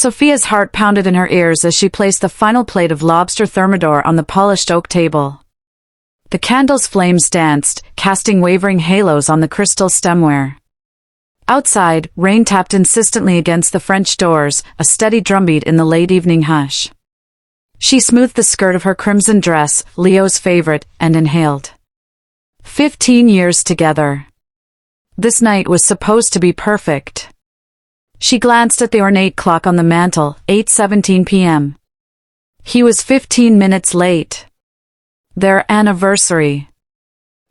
Sofia's heart pounded in her ears as she placed the final plate of lobster thermidor on the polished oak table. The candle's flames danced, casting wavering halos on the crystal stemware. Outside, rain tapped insistently against the French doors, a steady drumbeat in the late evening hush. She smoothed the skirt of her crimson dress, Leo's favorite, and inhaled. 15 years together. This night was supposed to be perfect. She glanced at the ornate clock on the mantel, 8:17 p.m. He was 15 minutes late. Their anniversary.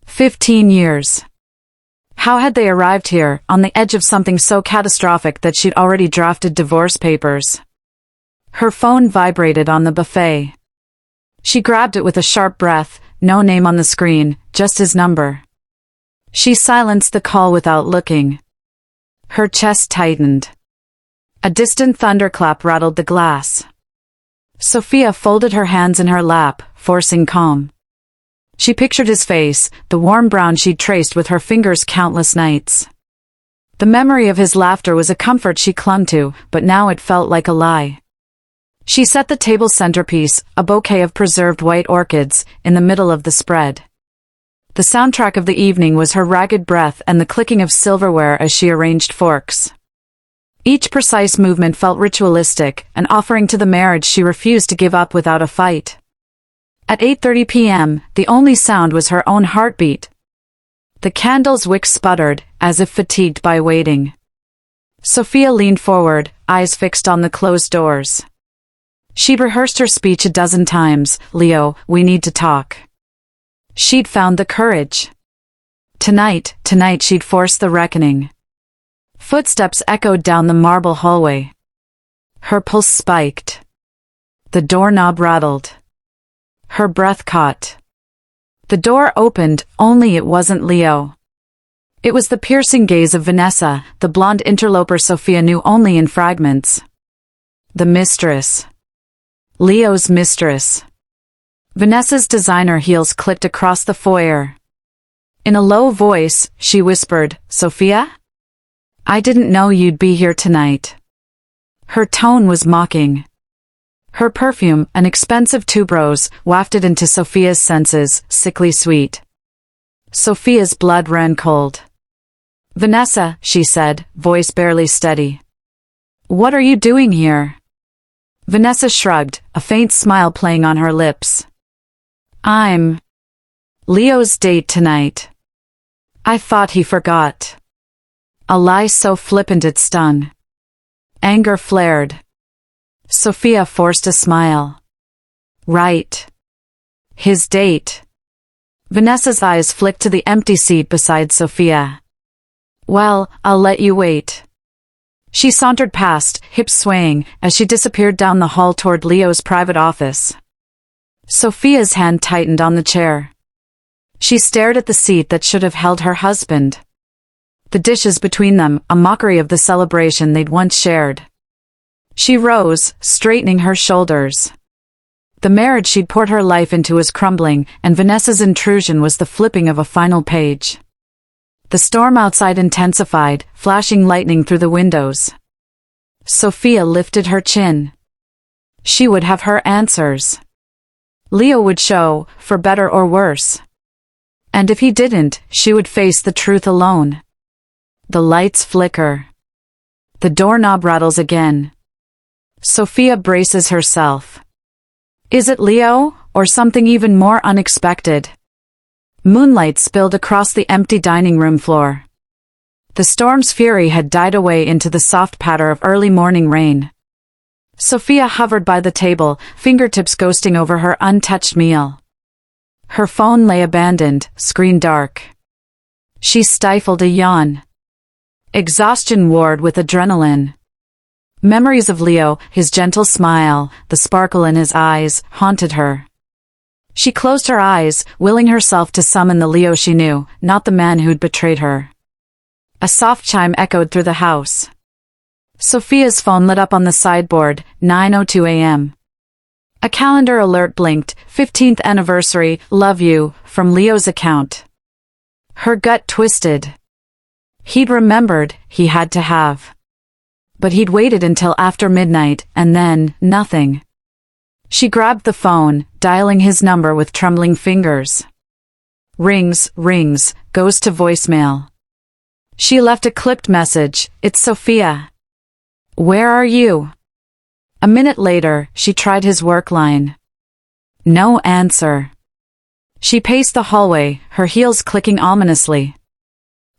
15 years. How had they arrived here, on the edge of something so catastrophic that she'd already drafted divorce papers? Her phone vibrated on the buffet. She grabbed it with a sharp breath, no name on the screen, just his number. She silenced the call without looking. Her chest tightened. A distant thunderclap rattled the glass. Sofia folded her hands in her lap, forcing calm. She pictured his face, the warm brown she'd traced with her fingers countless nights. The memory of his laughter was a comfort she clung to, but now it felt like a lie. She set the table's centerpiece, a bouquet of preserved white orchids, in the middle of the spread. The soundtrack of the evening was her ragged breath and the clicking of silverware as she arranged forks. Each precise movement felt ritualistic, an offering to the marriage she refused to give up without a fight. At 8:30 p.m., the only sound was her own heartbeat. The candle's wick sputtered, as if fatigued by waiting. Sofia leaned forward, eyes fixed on the closed doors. She'd rehearsed her speech a dozen times. "Leo, we need to talk." She'd found the courage. Tonight she'd force the reckoning. Footsteps echoed down the marble hallway. Her pulse spiked. The doorknob rattled. Her breath caught. The door opened, only it wasn't Leo. It was the piercing gaze of Vanessa, the blonde interloper Sofia knew only in fragments. The mistress. Leo's mistress. Vanessa's designer heels clicked across the foyer. In a low voice, she whispered, "Sofia? I didn't know you'd be here tonight." Her tone was mocking. Her perfume, an expensive tuberose, wafted into Sofia's senses, sickly sweet. Sofia's blood ran cold. "Vanessa," she said, voice barely steady. "What are you doing here?" Vanessa shrugged, a faint smile playing on her lips. "I'm Leo's date tonight." I thought he forgot. A lie so flippant it stung. Anger flared. Sofia forced a smile. Right. His date. Vanessa's eyes flicked to the empty seat beside Sofia. "Well, I'll let you wait." She sauntered past, hips swaying, as she disappeared down the hall toward Leo's private office. Sofia's hand tightened on the chair. She stared at the seat that should have held her husband. The dishes between them, a mockery of the celebration they'd once shared. She rose, straightening her shoulders. The marriage she'd poured her life into was crumbling, and Vanessa's intrusion was the flipping of a final page. The storm outside intensified, flashing lightning through the windows. Sofia lifted her chin. She would have her answers. Leo would show, for better or worse. And if he didn't, she would face the truth alone. The lights flicker. The doorknob rattles again. Sofia braces herself. Is it Leo, or something even more unexpected? Moonlight spilled across the empty dining room floor. The storm's fury had died away into the soft patter of early morning rain. Sofia hovered by the table, fingertips ghosting over her untouched meal. Her phone lay abandoned, screen dark. She stifled a yawn. Exhaustion warred with adrenaline. Memories of Leo, his gentle smile, the sparkle in his eyes, haunted her. She closed her eyes, willing herself to summon the Leo she knew, not the man who'd betrayed her. A soft chime echoed through the house. Sofia's phone lit up on the sideboard, 9:02 a.m. A calendar alert blinked, 15th anniversary, love you, from Leo's account. Her gut twisted. He'd remembered, he had to have. But he'd waited until after midnight, and then, nothing. She grabbed the phone, dialing his number with trembling fingers. Rings, goes to voicemail. She left a clipped message, "It's Sofia. Where are you?" A minute later, she tried his work line. No answer. She paced the hallway, her heels clicking ominously.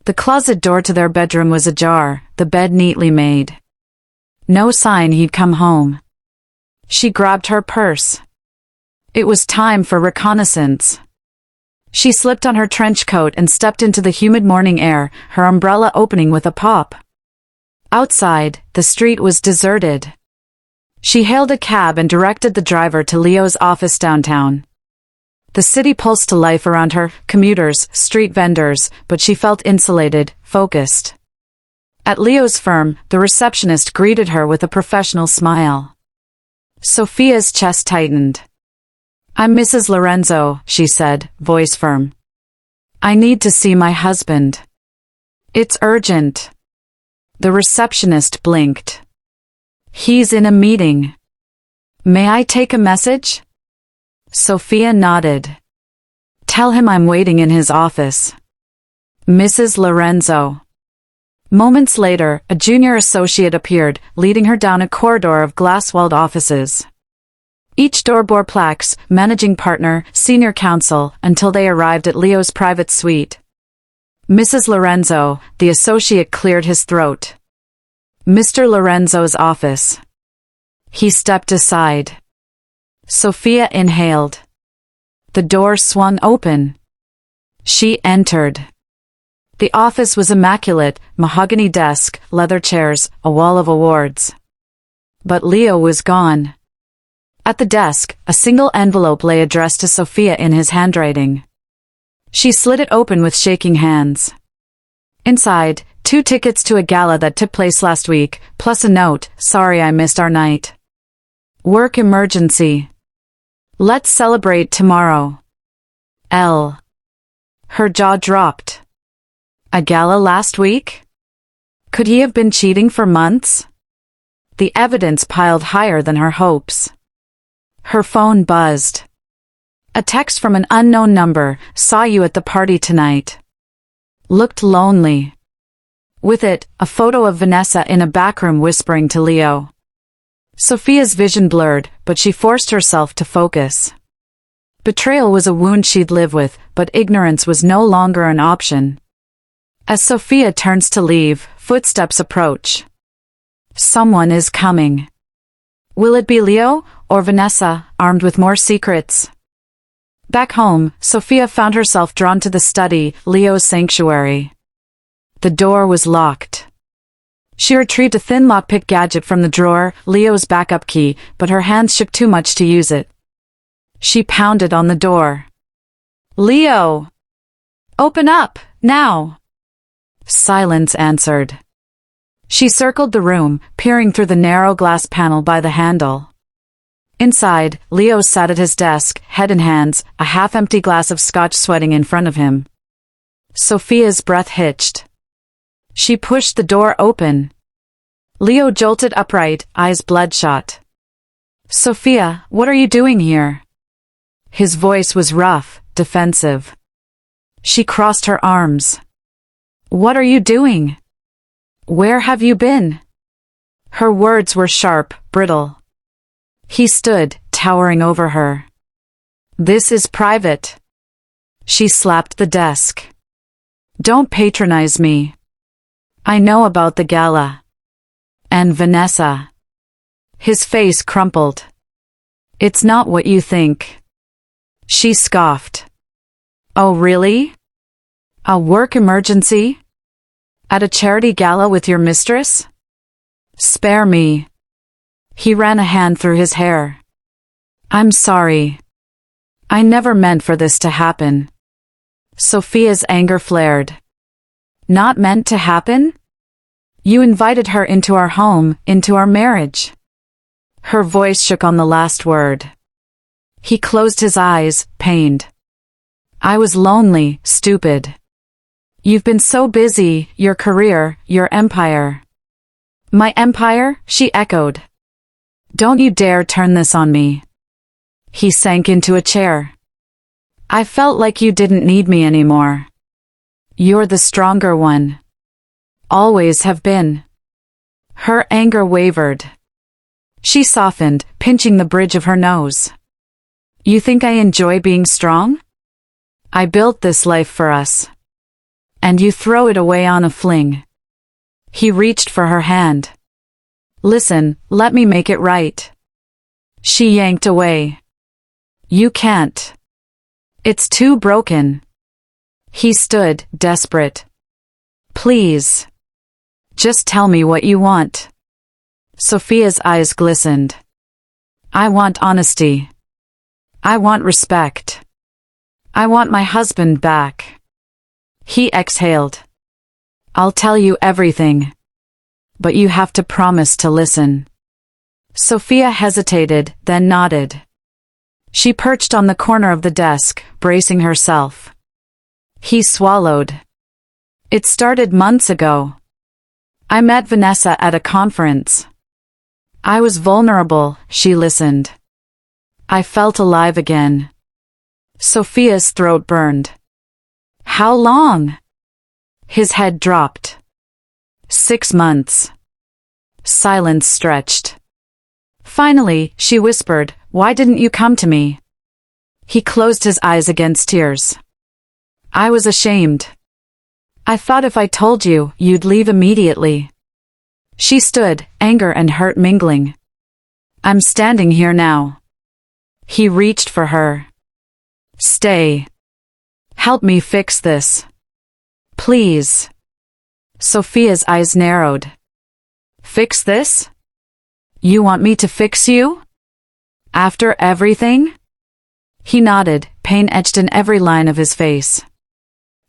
The closet door to their bedroom was ajar, the bed neatly made. No sign he'd come home. She grabbed her purse. It was time for reconnaissance. She slipped on her trench coat and stepped into the humid morning air, her umbrella opening with a pop. Outside, the street was deserted. She hailed a cab and directed the driver to Leo's office downtown. The city pulsed to life around her, commuters, street vendors, but she felt insulated, focused. At Leo's firm, the receptionist greeted her with a professional smile. Sofia's chest tightened. "I'm Mrs. Lorenzo," she said, voice firm. "I need to see my husband. It's urgent." The receptionist blinked. "He's in a meeting. May I take a message?" Sofia nodded. "Tell him I'm waiting in his office. Mrs. Lorenzo." Moments later, a junior associate appeared, leading her down a corridor of glass-walled offices. Each door bore plaques, managing partner, senior counsel, until they arrived at Leo's private suite. "Mrs. Lorenzo," the associate cleared his throat. "Mr. Lorenzo's office." He stepped aside. Sofia inhaled. The door swung open. She entered. The office was immaculate, mahogany desk, leather chairs, a wall of awards. But Leo was gone. At the desk, a single envelope lay addressed to Sofia in his handwriting. She slid it open with shaking hands. Inside, 2 tickets to a gala that took place last week, plus a note, "Sorry I missed our night. Work emergency. Let's celebrate tomorrow. L." Her jaw dropped. A gala last week? Could he have been cheating for months? The evidence piled higher than her hopes. Her phone buzzed. A text from an unknown number, "Saw you at the party tonight. Looked lonely." With it, a photo of Vanessa in a backroom whispering to Leo. Sofia's vision blurred, but she forced herself to focus. Betrayal was a wound she'd live with, but ignorance was no longer an option. As Sofia turns to leave, footsteps approach. Someone is coming. Will it be Leo, or Vanessa, armed with more secrets? Back home, Sofia found herself drawn to the study, Leo's sanctuary. The door was locked. She retrieved a thin lockpick gadget from the drawer, Leo's backup key, but her hands shook too much to use it. She pounded on the door. "Leo! Open up, now!" Silence answered. She circled the room, peering through the narrow glass panel by the handle. Inside, Leo sat at his desk, head in hands, a half-empty glass of scotch sweating in front of him. Sofia's breath hitched. She pushed the door open. Leo jolted upright, eyes bloodshot. "Sofia, what are you doing here?" His voice was rough, defensive. She crossed her arms. "What are you doing? Where have you been?" Her words were sharp, brittle. He stood, towering over her. "This is private." She slapped the desk. "Don't patronize me. I know about the gala. And Vanessa." His face crumpled. "It's not what you think." She scoffed. "Oh really? A work emergency? At a charity gala with your mistress? Spare me." He ran a hand through his hair. "I'm sorry. I never meant for this to happen." Sofia's anger flared. "Not meant to happen? You invited her into our home, into our marriage." Her voice shook on the last word. He closed his eyes, pained. "I was lonely, stupid. You've been so busy, your career, your empire. My empire? She echoed. Don't you dare turn this on me. He sank into a chair. I felt like you didn't need me anymore. You're the stronger one. Always have been. Her anger wavered. She softened, pinching the bridge of her nose. You think I enjoy being strong? I built this life for us. And you throw it away on a fling. He reached for her hand. Listen, let me make it right. She yanked away. You can't. It's too broken. He stood, desperate. Please. Just tell me what you want. Sofia's eyes glistened. I want honesty. I want respect. I want my husband back. He exhaled. I'll tell you everything. But you have to promise to listen. Sofia hesitated, then nodded. She perched on the corner of the desk, bracing herself. He swallowed. It started months ago. I met Vanessa at a conference. I was vulnerable, she listened. I felt alive again. Sofia's throat burned. How long? His head dropped. 6 months. Silence stretched. Finally, she whispered, Why didn't you come to me? He closed his eyes against tears. I was ashamed. I thought if I told you, you'd leave immediately. She stood, anger and hurt mingling. I'm standing here now. He reached for her. Stay. Help me fix this. Please. Sofia's eyes narrowed. Fix this? You want me to fix you? After everything? He nodded, pain etched in every line of his face.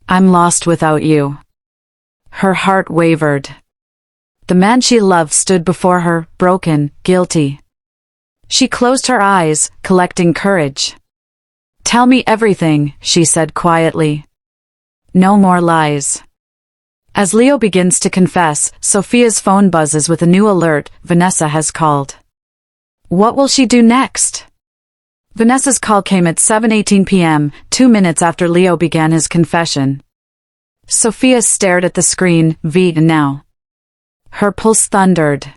I'm lost without you. Her heart wavered. The man she loved stood before her, broken, guilty. She closed her eyes, collecting courage. Tell me everything, she said quietly. No more lies. As Leo begins to confess, Sofia's phone buzzes with a new alert. Vanessa has called. What will she do next? Vanessa's call came at 7:18 p.m., 2 minutes after Leo began his confession. Sofia stared at the screen, now. Her pulse thundered.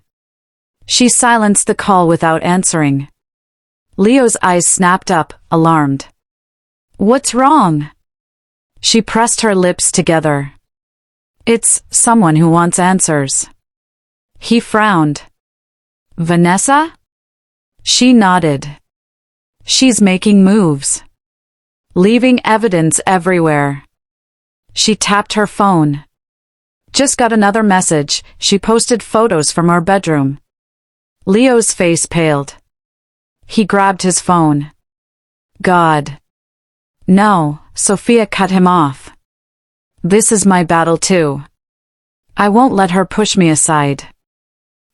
She silenced the call without answering. Leo's eyes snapped up, alarmed. What's wrong? She pressed her lips together. It's someone who wants answers. He frowned. Vanessa? She nodded. She's making moves. Leaving evidence everywhere. She tapped her phone. Just got another message. She posted photos from our bedroom. Leo's face paled. He grabbed his phone. God. No, Sofia cut him off. This is my battle too. I won't let her push me aside.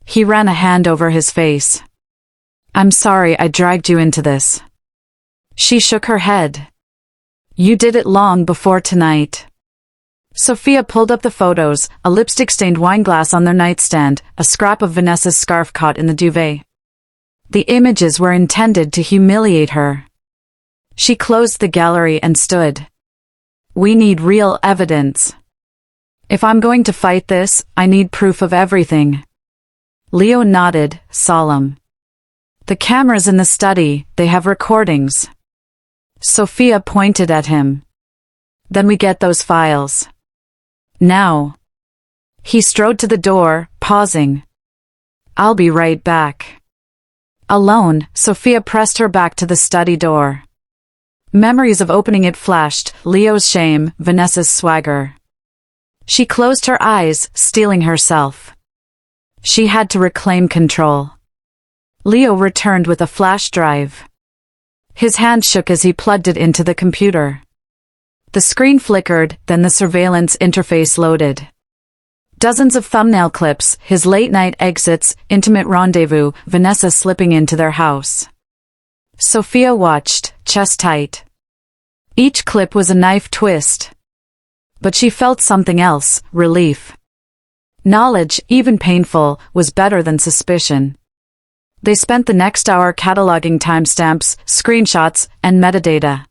He ran a hand over his face. I'm sorry I dragged you into this. She shook her head. You did it long before tonight. Sofia pulled up the photos, a lipstick-stained wine glass on their nightstand, a scrap of Vanessa's scarf caught in the duvet. The images were intended to humiliate her. She closed the gallery and stood. We need real evidence. If I'm going to fight this, I need proof of everything. Leo nodded, solemn. The cameras in the study, they have recordings. Sofia pointed at him. Then we get those files. Now. He strode to the door, pausing. I'll be right back. Alone, Sofia pressed her back to the study door. Memories of opening it flashed, Leo's shame, Vanessa's swagger. She closed her eyes, steeling herself. She had to reclaim control. Leo returned with a flash drive. His hand shook as he plugged it into the computer. The screen flickered, then the surveillance interface loaded. Dozens of thumbnail clips, his late-night exits, intimate rendezvous, Vanessa slipping into their house. Sofia watched, chest tight. Each clip was a knife twist. But she felt something else, relief. Knowledge, even painful, was better than suspicion. They spent the next hour cataloging timestamps, screenshots, and metadata.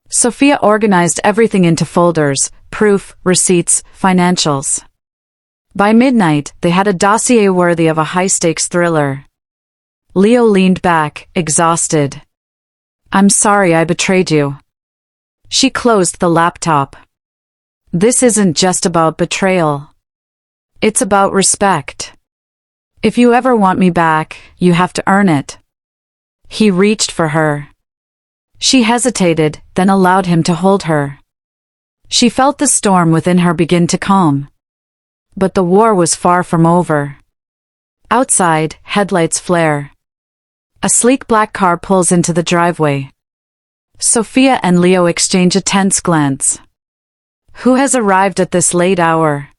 Sofia organized everything into folders: proof, receipts, financials. By midnight, they had a dossier worthy of a high-stakes thriller. Leo leaned back, exhausted. "I'm sorry I betrayed you." She closed the laptop. "This isn't just about betrayal. It's about respect. If you ever want me back, you have to earn it." He reached for her. She hesitated, then allowed him to hold her. She felt the storm within her begin to calm. But the war was far from over. Outside, headlights flare. A sleek black car pulls into the driveway. Sofia and Leo exchange a tense glance. Who has arrived at this late hour?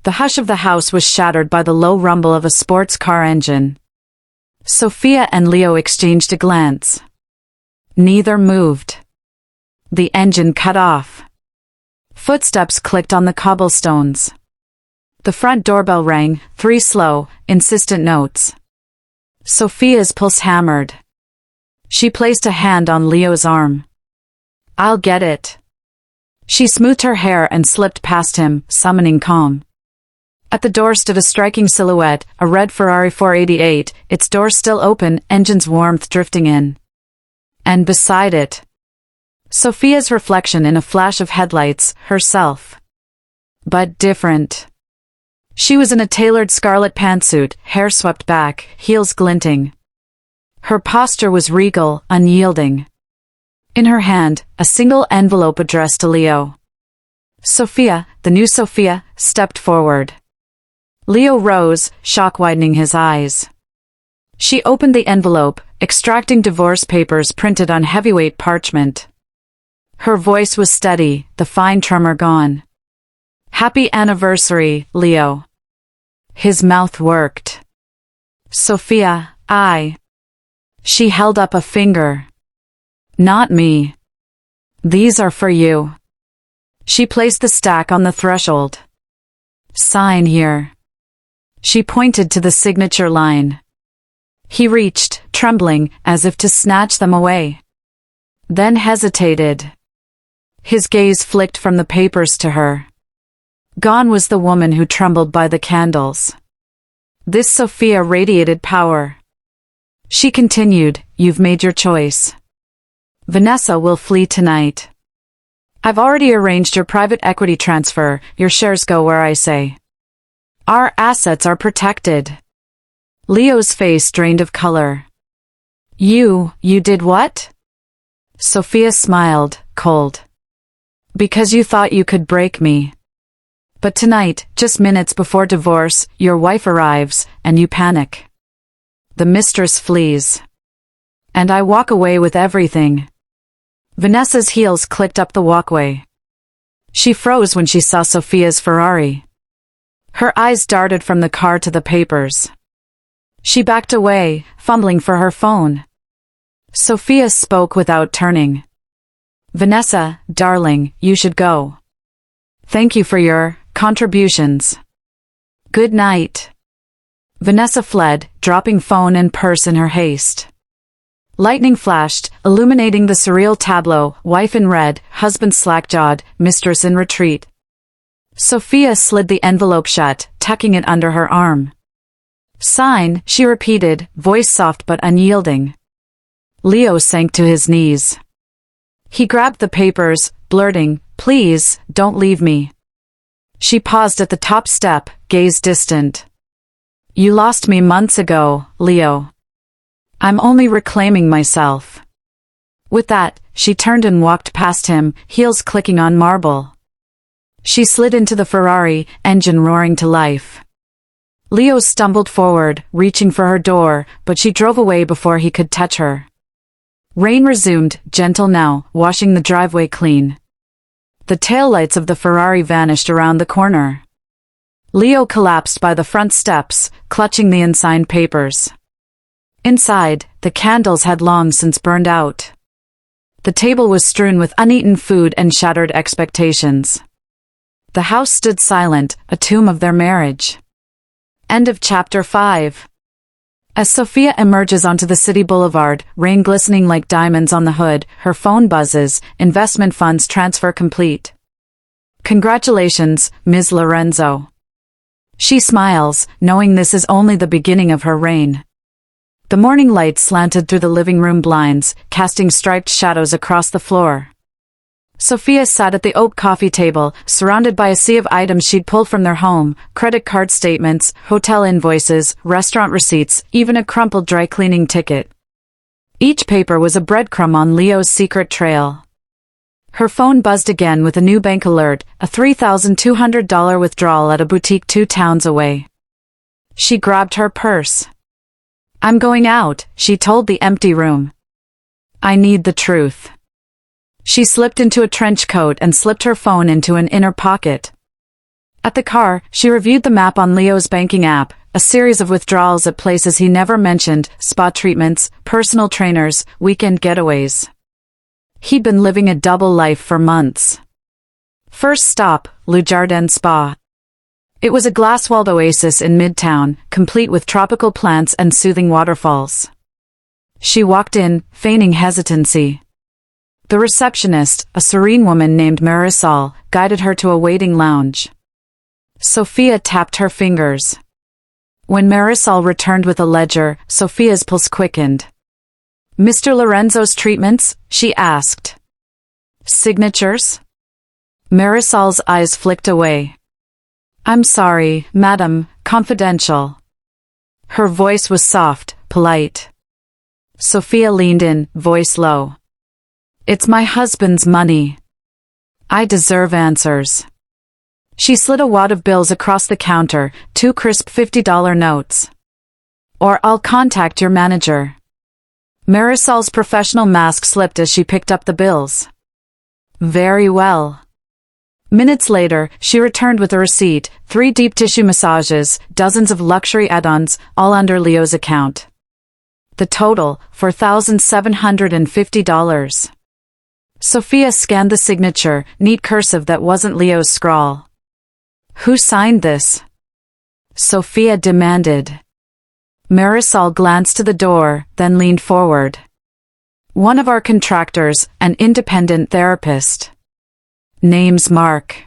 The hush of the house was shattered by the low rumble of a sports car engine. Sofia and Leo exchanged a glance. Neither moved. The engine cut off. Footsteps clicked on the cobblestones. The front doorbell rang, 3 slow, insistent notes. Sofia's pulse hammered. She placed a hand on Leo's arm. "I'll get it." She smoothed her hair and slipped past him, summoning calm. At the door stood a striking silhouette, a red Ferrari 488, its doors still open, engine's warmth drifting in. And beside it, Sofia's reflection in a flash of headlights, herself. But different. She was in a tailored scarlet pantsuit, hair swept back, heels glinting. Her posture was regal, unyielding. In her hand, a single envelope addressed to Leo. Sofia, the new Sofia, stepped forward. Leo rose, shock widening his eyes. She opened the envelope, extracting divorce papers printed on heavyweight parchment. Her voice was steady, the fine tremor gone. "Happy anniversary, Leo." His mouth worked. "Sofia, I." She held up a finger. "Not me. These are for you." She placed the stack on the threshold. "Sign here." She pointed to the signature line. He reached, trembling, as if to snatch them away. Then hesitated. His gaze flicked from the papers to her. Gone was the woman who trembled by the candles. This Sofia radiated power. She continued, "You've made your choice. Vanessa will flee tonight. I've already arranged your private equity transfer, your shares go where I say. Our assets are protected." Leo's face drained of color. You did what?" Sofia smiled, cold. "Because you thought you could break me. But tonight, just minutes before divorce, your wife arrives, and you panic. The mistress flees. And I walk away with everything." Vanessa's heels clicked up the walkway. She froze when she saw Sofia's Ferrari. Her eyes darted from the car to the papers. She backed away, fumbling for her phone. Sofia spoke without turning. "Vanessa, darling, you should go. Thank you for your contributions. Good night." Vanessa fled, dropping phone and purse in her haste. Lightning flashed, illuminating the surreal tableau, wife in red, husband slack-jawed, mistress in retreat. Sofia slid the envelope shut, tucking it under her arm. "Sign," she repeated, voice soft but unyielding. Leo sank to his knees. He grabbed the papers, blurting, "Please, don't leave me." She paused at the top step, gaze distant. "You lost me months ago, Leo. I'm only reclaiming myself." With that, she turned and walked past him, heels clicking on marble. She slid into the Ferrari, engine roaring to life. Leo stumbled forward, reaching for her door, but she drove away before he could touch her. Rain resumed, gentle now, washing the driveway clean. The taillights of the Ferrari vanished around the corner. Leo collapsed by the front steps, clutching the unsigned papers. Inside, the candles had long since burned out. The table was strewn with uneaten food and shattered expectations. The house stood silent, a tomb of their marriage. End of chapter 5. As Sofia emerges onto the city boulevard, rain glistening like diamonds on the hood, her phone buzzes, investment funds transfer complete. Congratulations, Ms. Lorenzo. She smiles, knowing this is only the beginning of her reign. The morning light slanted through the living room blinds, casting striped shadows across the floor. Sofia sat at the oak coffee table, surrounded by a sea of items she'd pulled from their home: credit card statements, hotel invoices, restaurant receipts, even a crumpled dry cleaning ticket. Each paper was a breadcrumb on Leo's secret trail. Her phone buzzed again with a new bank alert, a $3,200 withdrawal at a boutique 2 towns away. She grabbed her purse. "I'm going out," she told the empty room. "I need the truth." She slipped into a trench coat and slipped her phone into an inner pocket. At the car, she reviewed the map on Leo's banking app, a series of withdrawals at places he never mentioned: spa treatments, personal trainers, weekend getaways. He'd been living a double life for months. First stop, Le Jardin Spa. It was a glass-walled oasis in Midtown, complete with tropical plants and soothing waterfalls. She walked in, feigning hesitancy. The receptionist, a serene woman named Marisol, guided her to a waiting lounge. Sofia tapped her fingers. When Marisol returned with a ledger, Sofia's pulse quickened. "Mr. Lorenzo's treatments?" she asked. "Signatures?" Marisol's eyes flicked away. "I'm sorry, madam, confidential." Her voice was soft, polite. Sofia leaned in, voice low. "It's my husband's money. I deserve answers." She slid a wad of bills across the counter, 2 crisp $50 notes. "Or I'll contact your manager." Marisol's professional mask slipped as she picked up the bills. "Very well." Minutes later, she returned with a receipt: 3 deep tissue massages, dozens of luxury add-ons, all under Leo's account. The total, $4,750. Sofia scanned the signature, neat cursive that wasn't Leo's scrawl. "Who signed this?" Sofia demanded. Marisol glanced to the door, then leaned forward. "One of our contractors, an independent therapist. Name's Mark.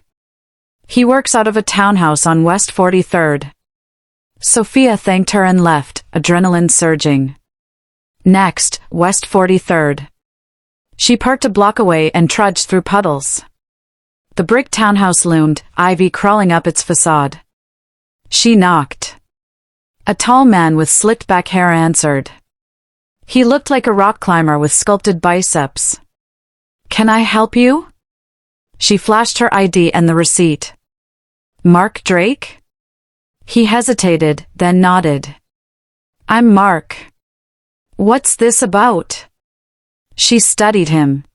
He works out of a townhouse on West 43rd. Sofia thanked her and left, adrenaline surging. Next, West 43rd. She parked a block away and trudged through puddles. The brick townhouse loomed, ivy crawling up its facade. She knocked. A tall man with slicked-back hair answered. He looked like a rock climber with sculpted biceps. "Can I help you?" She flashed her ID and the receipt. "Mark Drake?" He hesitated, then nodded. "I'm Mark. What's this about?" She studied him.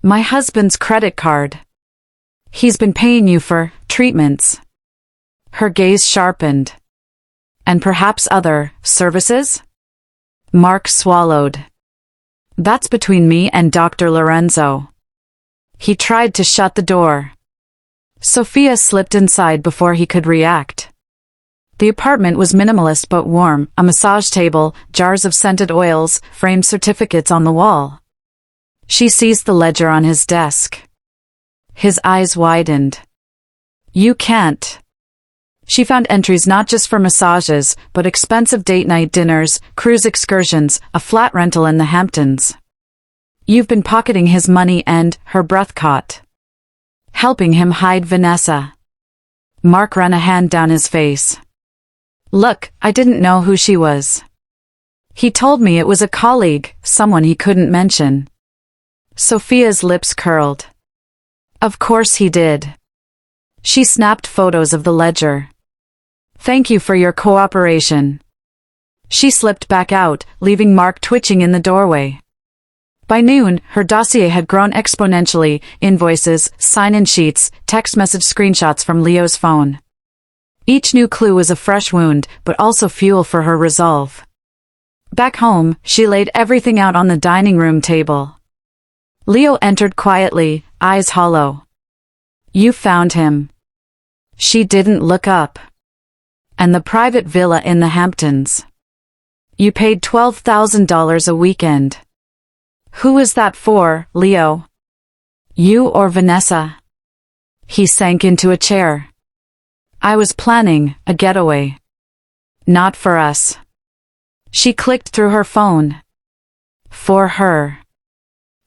"My husband's credit card. He's been paying you for treatments." Her gaze sharpened. "And perhaps other services?" Mark swallowed. "That's between me and Dr. Lorenzo." He tried to shut the door. Sofia slipped inside before he could react. The apartment was minimalist but warm: a massage table, jars of scented oils, framed certificates on the wall. She seized the ledger on his desk. His eyes widened. "You can't." She found entries not just for massages, but expensive date-night dinners, cruise excursions, a flat rental in the Hamptons. "You've been pocketing his money and," her breath caught, "helping him hide Vanessa." Mark ran a hand down his face. "Look, I didn't know who she was. He told me it was a colleague, someone he couldn't mention." Sofia's lips curled. "Of course he did." She snapped photos of the ledger. "Thank you for your cooperation." She slipped back out, leaving Mark twitching in the doorway. By noon, her dossier had grown exponentially: invoices, sign-in sheets, text message screenshots from Leo's phone. Each new clue was a fresh wound, but also fuel for her resolve. Back home, she laid everything out on the dining room table. Leo entered quietly, eyes hollow. "You found him." She didn't look up. And the private villa in the Hamptons. You paid $12,000 a weekend. Who is that for, Leo? You or Vanessa? He sank into a chair. I was planning a getaway. Not for us. She clicked through her phone. For her.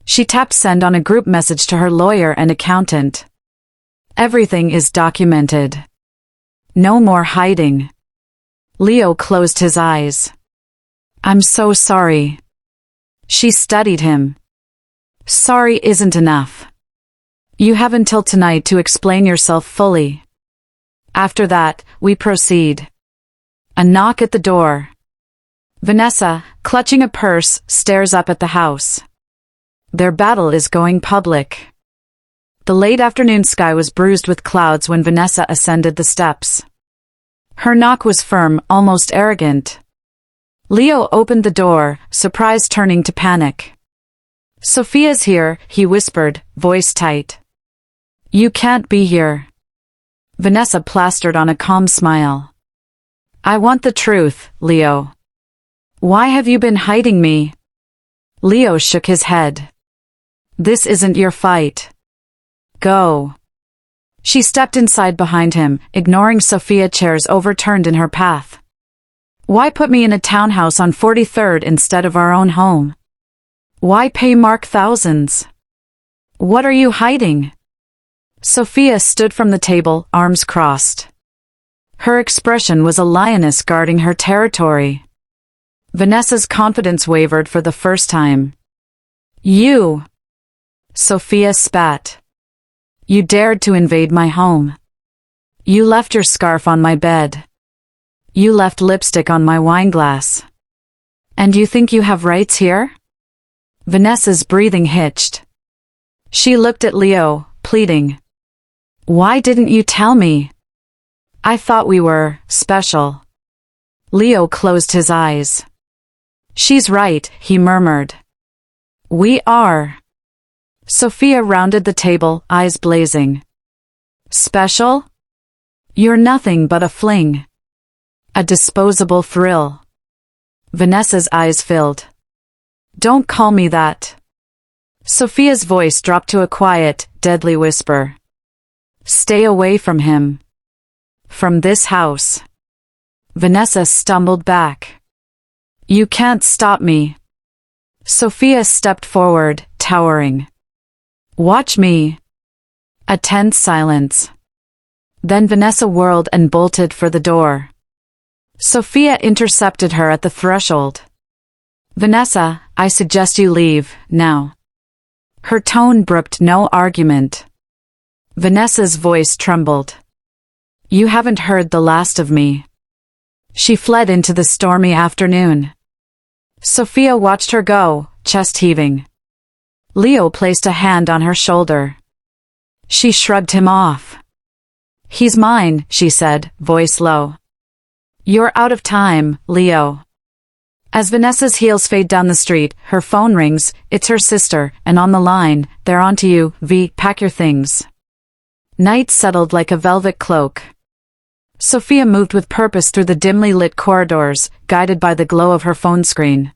She tapped send on a group message to her lawyer and accountant. Everything is documented. No more hiding. Leo closed his eyes. I'm so sorry. She studied him. Sorry isn't enough. You have until tonight to explain yourself fully. After that, we proceed. A knock at the door. Vanessa, clutching a purse, stares up at the house. Their battle is going public. The late afternoon sky was bruised with clouds when Vanessa ascended the steps. Her knock was firm, almost arrogant. Leo opened the door, surprise turning to panic. Sofia's here, he whispered, voice tight. You can't be here. Vanessa plastered on a calm smile. I want the truth, Leo. Why have you been hiding me? Leo shook his head. This isn't your fight. Go. She stepped inside behind him, ignoring Sofia chairs overturned in her path. Why put me in a townhouse on 43rd instead of our own home? Why pay Mark thousands? What are you hiding? Sofia stood from the table, arms crossed. Her expression was a lioness guarding her territory. Vanessa's confidence wavered for the first time. You! Sofia spat. You dared to invade my home. You left your scarf on my bed. You left lipstick on my wineglass. And you think you have rights here? Vanessa's breathing hitched. She looked at Leo, pleading. Why didn't you tell me? I thought we were special. Leo closed his eyes. She's right, he murmured. We are. Sofia rounded the table, eyes blazing. Special? You're nothing but a fling. A disposable thrill. Vanessa's eyes filled. Don't call me that. Sofia's voice dropped to a quiet, deadly whisper. Stay away from him. From this house. Vanessa stumbled back. You can't stop me. Sofia stepped forward, towering. Watch me. A tense silence. Then Vanessa whirled and bolted for the door. Sofia intercepted her at the threshold. Vanessa, I suggest you leave, now. Her tone brooked no argument. Vanessa's voice trembled. You haven't heard the last of me. She fled into the stormy afternoon. Sofia watched her go, chest heaving. Leo placed a hand on her shoulder. She shrugged him off. He's mine, she said, voice low. You're out of time, Leo. As Vanessa's heels fade down the street, her phone rings, it's her sister, and on the line, they're on to you, V, pack your things. Night settled like a velvet cloak. Sofia moved with purpose through the dimly lit corridors, guided by the glow of her phone screen.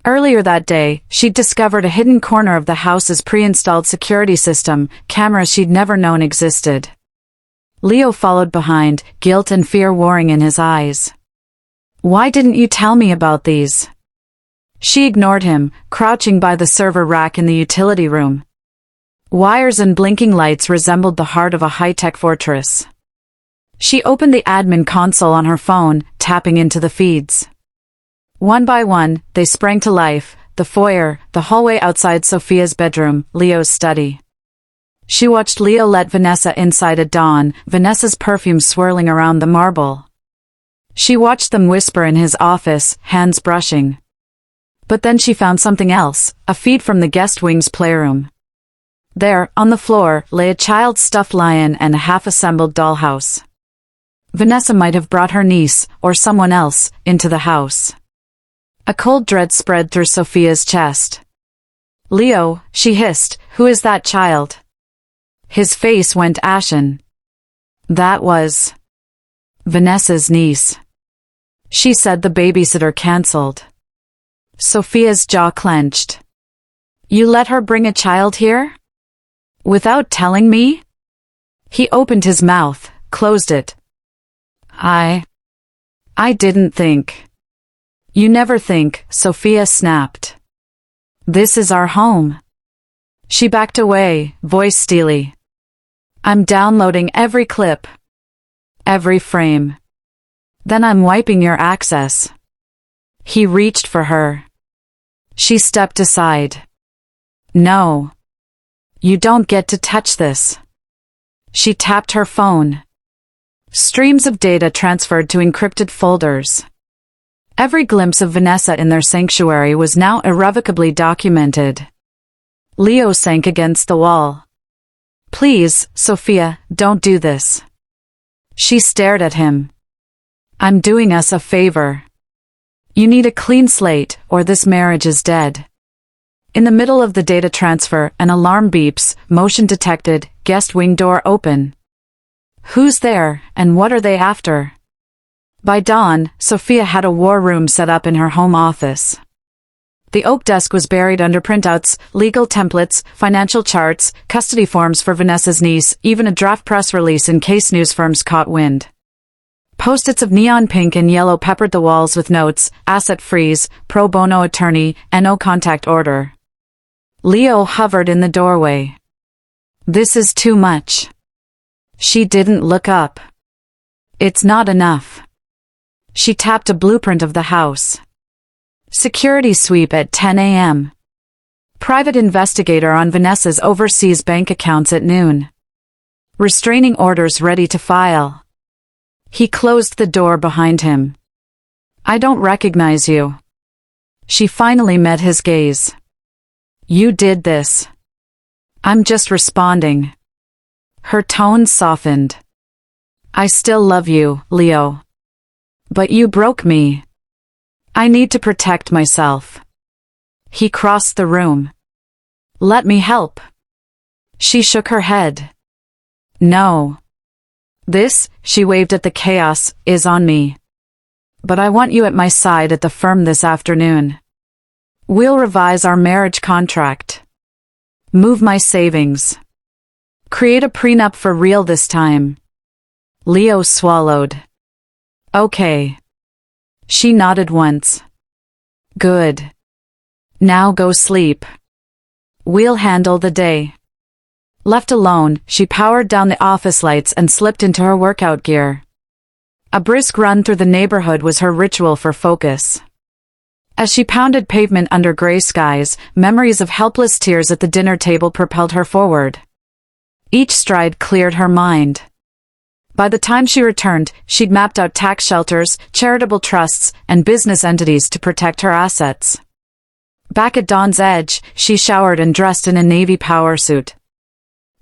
Earlier that day, she'd discovered a hidden corner of the house's pre-installed security system, cameras she'd never known existed. Leo followed behind, guilt and fear warring in his eyes. Why didn't you tell me about these? She ignored him, crouching by the server rack in the utility room. Wires and blinking lights resembled the heart of a high-tech fortress. She opened the admin console on her phone, tapping into the feeds. One by one, they sprang to life, the foyer, the hallway outside Sofia's bedroom, Leo's study. She watched Leo let Vanessa inside at dawn, Vanessa's perfume swirling around the marble. She watched them whisper in his office, hands brushing. But then she found something else, a feed from the guest wing's playroom. There, on the floor, lay a child's stuffed lion and a half-assembled dollhouse. Vanessa might have brought her niece, or someone else, into the house. A cold dread spread through Sofia's chest. Leo, she hissed, who is that child? His face went ashen. That was Vanessa's niece. She said the babysitter cancelled. Sofia's jaw clenched. You let her bring a child here? Without telling me? He opened his mouth, closed it. I didn't think. You never think, Sofia snapped. This is our home. She backed away, voice steely. I'm downloading every clip. Every frame. Then I'm wiping your access. He reached for her. She stepped aside. No. You don't get to touch this. She tapped her phone. Streams of data transferred to encrypted folders. Every glimpse of Vanessa in their sanctuary was now irrevocably documented. Leo sank against the wall. Please, Sofia, don't do this. She stared at him. I'm doing us a favor. You need a clean slate, or this marriage is dead. In the middle of the data transfer, an alarm beeps, motion detected, guest wing door open. Who's there, and what are they after? By dawn, Sofia had a war room set up in her home office. The oak desk was buried under printouts, legal templates, financial charts, custody forms for Vanessa's niece, even a draft press release in case news firms caught wind. Post-its of neon pink and yellow peppered the walls with notes, asset freeze, pro bono attorney, no contact order. Leo hovered in the doorway. This is too much. She didn't look up. It's not enough. She tapped a blueprint of the house. Security sweep at 10 a.m. Private investigator on Vanessa's overseas bank accounts at noon. Restraining orders ready to file. He closed the door behind him. I don't recognize you. She finally met his gaze. You did this. I'm just responding. Her tone softened. I still love you, Leo. But you broke me. I need to protect myself. He crossed the room. Let me help. She shook her head. No. This, she waved at the chaos, is on me. But I want you at my side at the firm this afternoon. We'll revise our marriage contract. Move my savings. Create a prenup for real this time. Leo swallowed. Okay. She nodded once. Good. Now go sleep. We'll handle the day. Left alone, she powered down the office lights and slipped into her workout gear. A brisk run through the neighborhood was her ritual for focus. As she pounded pavement under gray skies, memories of helpless tears at the dinner table propelled her forward. Each stride cleared her mind. By the time she returned, she'd mapped out tax shelters, charitable trusts, and business entities to protect her assets. Back at Dawn's Edge, she showered and dressed in a navy power suit.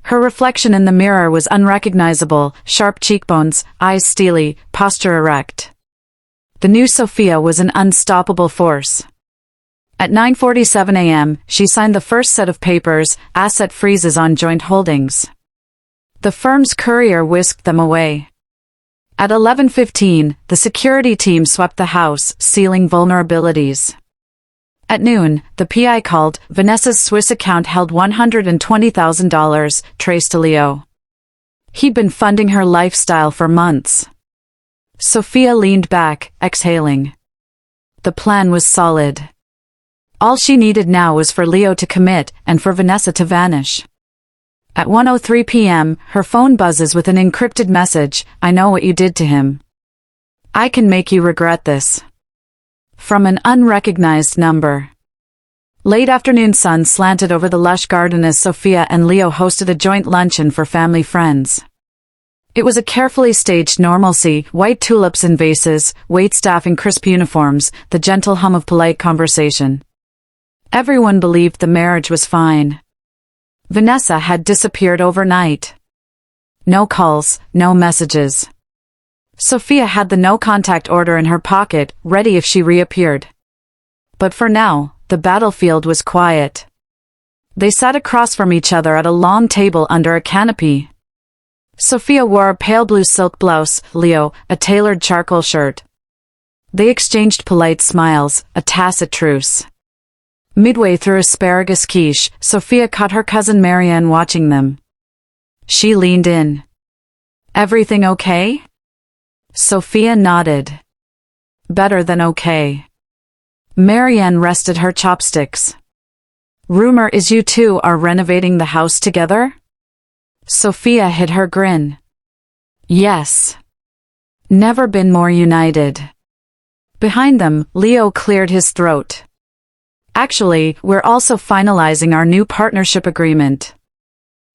Her reflection in the mirror was unrecognizable, sharp cheekbones, eyes steely, posture erect. The new Sofia was an unstoppable force. At 9:47 a.m., she signed the first set of papers, asset freezes on joint holdings. The firm's courier whisked them away. At 11:15, the security team swept the house, sealing vulnerabilities. At noon, the PI called. Vanessa's Swiss account held $120,000, traced to Leo. He'd been funding her lifestyle for months. Sofia leaned back, exhaling. The plan was solid. All she needed now was for Leo to commit, and for Vanessa to vanish. At 1:03 p.m., her phone buzzes with an encrypted message, I know what you did to him. I can make you regret this. From an unrecognized number. Late afternoon sun slanted over the lush garden as Sofia and Leo hosted a joint luncheon for family friends. It was a carefully staged normalcy, white tulips in vases, waitstaff in crisp uniforms, the gentle hum of polite conversation. Everyone believed the marriage was fine. Vanessa had disappeared overnight. No calls, no messages. Sofia had the no-contact order in her pocket, ready if she reappeared. But for now, the battlefield was quiet. They sat across from each other at a long table under a canopy. Sofia wore a pale blue silk blouse, Leo, a tailored charcoal shirt. They exchanged polite smiles, a tacit truce. Midway through asparagus quiche, Sofia caught her cousin Marianne watching them. She leaned in. "Everything okay?" Sofia nodded. "Better than okay." Marianne rested her chopsticks. "Rumor is you two are renovating the house together?" Sofia hid her grin. "Yes. Never been more united." Behind them, Leo cleared his throat. "Actually, we're also finalizing our new partnership agreement."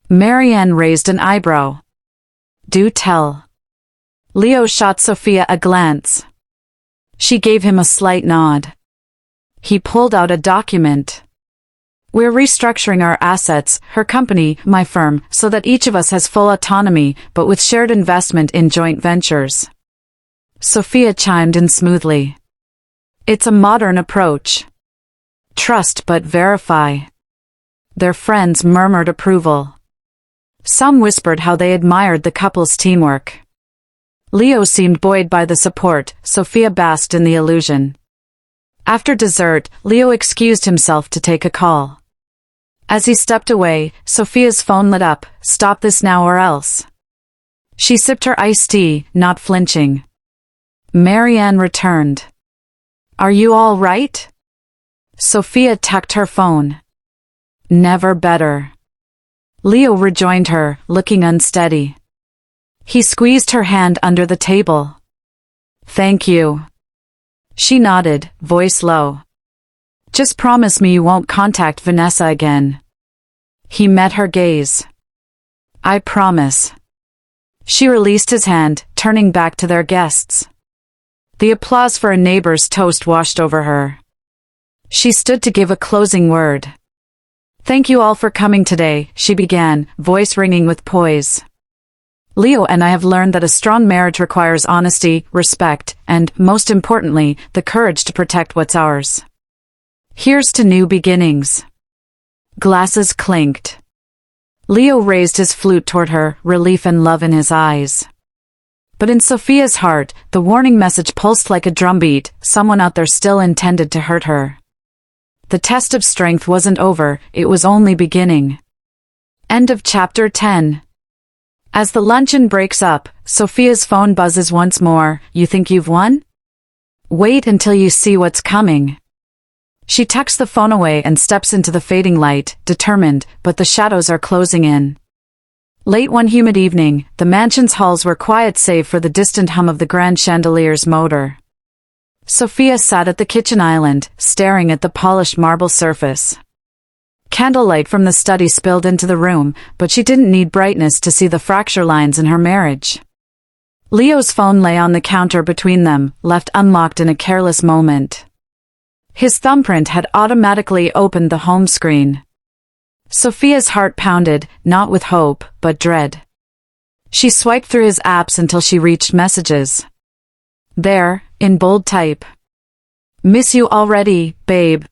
Marianne raised an eyebrow. "Do tell." Leo shot Sofia a glance. She gave him a slight nod. He pulled out a document. "We're restructuring our assets, her company, my firm, so that each of us has full autonomy, but with shared investment in joint ventures." Sofia chimed in smoothly. "It's a modern approach. Trust but verify." Their friends murmured approval. Some whispered how they admired the couple's teamwork. Leo seemed buoyed by the support, Sofia basked in the illusion. After dessert, Leo excused himself to take a call. As he stepped away, Sofia's phone lit up. "Stop this now or else." She sipped her iced tea, not flinching. Marianne returned. "Are you all right?" Sofia tucked her phone. "Never better." Leo rejoined her, looking unsteady. He squeezed her hand under the table. "Thank you." She nodded, voice low. "Just promise me you won't contact Vanessa again." He met her gaze. "I promise." She released his hand, turning back to their guests. The applause for a neighbor's toast washed over her. She stood to give a closing word. "Thank you all for coming today," she began, voice ringing with poise. "Leo and I have learned that a strong marriage requires honesty, respect, and, most importantly, the courage to protect what's ours. Here's to new beginnings." Glasses clinked. Leo raised his flute toward her, relief and love in his eyes. But in Sofia's heart, the warning message pulsed like a drumbeat. Someone out there still intended to hurt her. The test of strength wasn't over, it was only beginning. End of chapter 10. As the luncheon breaks up, Sofia's phone buzzes once more. "You think you've won? Wait until you see what's coming." She tucks the phone away and steps into the fading light, determined, but the shadows are closing in. Late one humid evening, the mansion's halls were quiet save for the distant hum of the grand chandelier's motor. Sofia sat at the kitchen island, staring at the polished marble surface. Candlelight from the study spilled into the room, but she didn't need brightness to see the fracture lines in her marriage. Leo's phone lay on the counter between them, left unlocked in a careless moment. His thumbprint had automatically opened the home screen. Sofia's heart pounded, not with hope, but dread. She swiped through his apps until she reached messages. There, in bold type. "Miss you already, babe.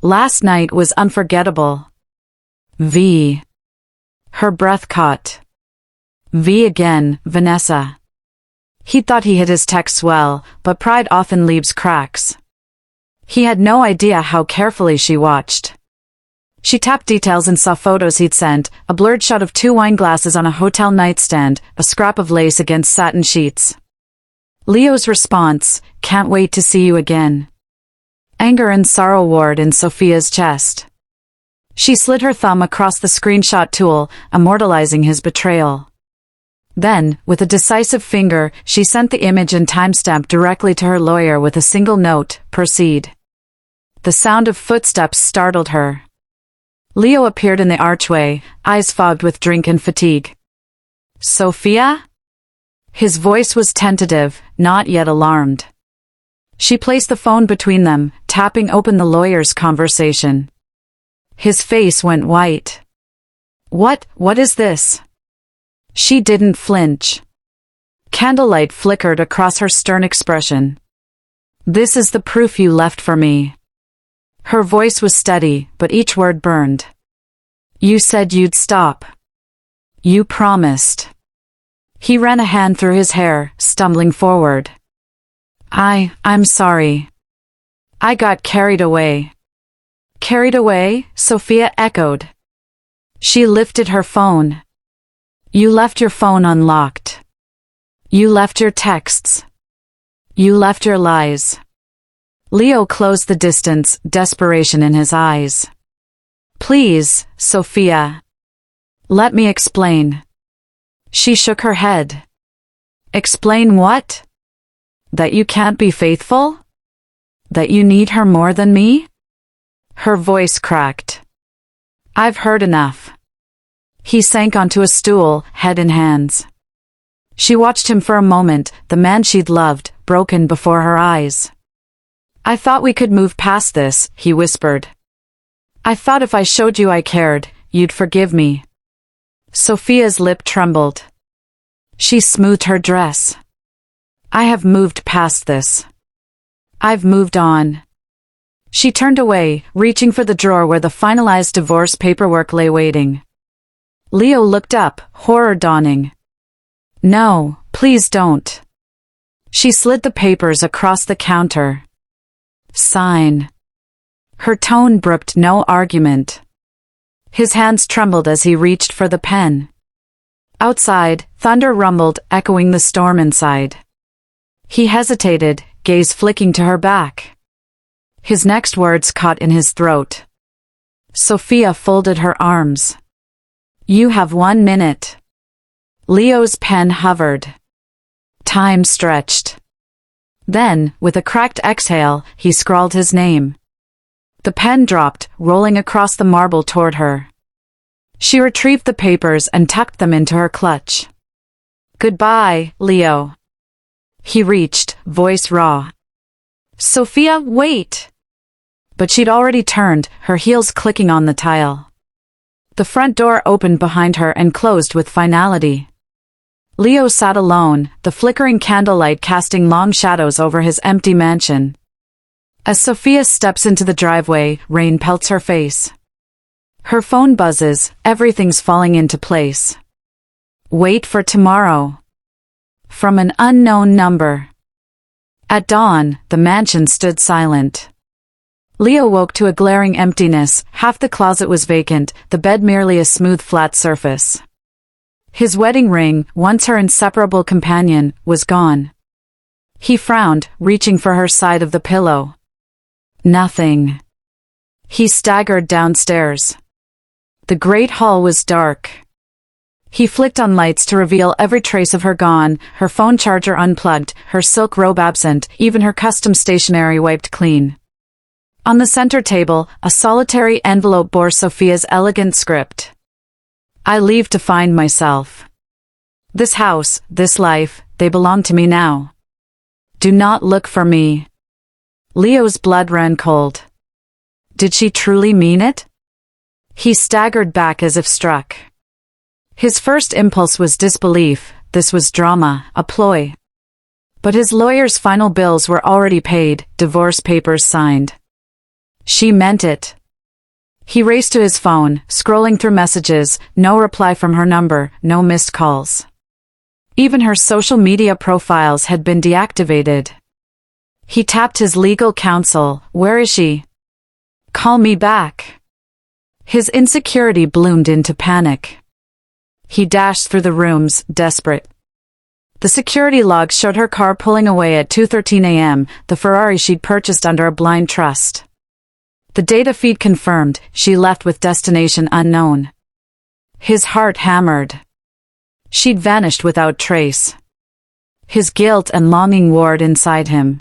Last night was unforgettable. V." Her breath caught. V again, Vanessa. He thought he hid his texts well, but pride often leaves cracks. He had no idea how carefully she watched. She tapped details and saw photos he'd sent, a blurred shot of 2 wine glasses on a hotel nightstand, a scrap of lace against satin sheets. Leo's response, "Can't wait to see you again." Anger and sorrow warred in Sofia's chest. She slid her thumb across the screenshot tool, immortalizing his betrayal. Then, with a decisive finger, she sent the image and timestamp directly to her lawyer with a single note, "Proceed." The sound of footsteps startled her. Leo appeared in the archway, eyes fogged with drink and fatigue. "Sofia?" His voice was tentative, not yet alarmed. She placed the phone between them, tapping open the lawyer's conversation. His face went white. What is this?" She didn't flinch. Candlelight flickered across her stern expression. "This is the proof you left for me." Her voice was steady, but each word burned. "You said you'd stop. You promised." He ran a hand through his hair, stumbling forward. I'm sorry. I got carried away. Carried away? Sofia echoed. She lifted her phone. You left your phone unlocked. You left your texts. You left your lies. Leo closed the distance, desperation in his eyes. Please, Sofia. Let me explain. She shook her head. Explain what? That you can't be faithful? That you need her more than me? Her voice cracked. I've heard enough. He sank onto a stool, head in hands. She watched him for a moment, the man she'd loved, broken before her eyes. I thought we could move past this, he whispered. I thought if I showed you I cared, you'd forgive me. Sofia's lip trembled. She smoothed her dress. I have moved past this. I've moved on. She turned away, reaching for the drawer where the finalized divorce paperwork lay waiting. Leo looked up, horror dawning. No, please don't. She slid the papers across the counter. Sign. Her tone brooked no argument. His hands trembled as he reached for the pen. Outside, thunder rumbled, echoing the storm inside. He hesitated, gaze flicking to her back. His next words caught in his throat. Sofia folded her arms. You have 1 minute. Leo's pen hovered. Time stretched. Then, with a cracked exhale, he scrawled his name. The pen dropped, rolling across the marble toward her. She retrieved the papers and tucked them into her clutch. Goodbye, Leo. He reached, voice raw. Sofia, wait! But she'd already turned, her heels clicking on the tile. The front door opened behind her and closed with finality. Leo sat alone, the flickering candlelight casting long shadows over his empty mansion. As Sofia steps into the driveway, rain pelts her face. Her phone buzzes, everything's falling into place. Wait for tomorrow. From an unknown number. At dawn, the mansion stood silent. Leo woke to a glaring emptiness, half the closet was vacant, the bed merely a smooth flat surface. His wedding ring, once her inseparable companion, was gone. He frowned, reaching for her side of the pillow. Nothing. He staggered downstairs. The great hall was dark. He flicked on lights to reveal every trace of her gone, her phone charger unplugged, her silk robe absent, even her custom stationery wiped clean. On the center table, a solitary envelope bore Sofia's elegant script. I leave to find myself. This house, this life, they belong to me now. Do not look for me. Leo's blood ran cold. Did she truly mean it? He staggered back as if struck. His first impulse was disbelief, this was drama, a ploy. But his lawyer's final bills were already paid, divorce papers signed. She meant it. He raced to his phone, scrolling through messages, no reply from her number, no missed calls. Even her social media profiles had been deactivated. He tapped his legal counsel, where is she? Call me back. His insecurity bloomed into panic. He dashed through the rooms, desperate. The security logs showed her car pulling away at 2:13 a.m., the Ferrari she'd purchased under a blind trust. The data feed confirmed, she left with destination unknown. His heart hammered. She'd vanished without trace. His guilt and longing warred inside him.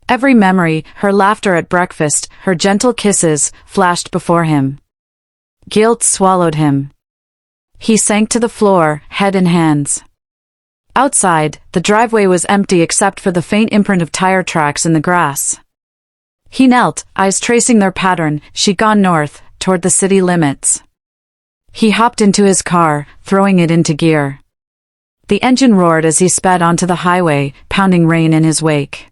Every memory, her laughter at breakfast, her gentle kisses, flashed before him. Guilt swallowed him. He sank to the floor, head in hands. Outside, the driveway was empty except for the faint imprint of tire tracks in the grass. He knelt, eyes tracing their pattern, she'd gone north, toward the city limits. He hopped into his car, throwing it into gear. The engine roared as he sped onto the highway, pounding rain in his wake.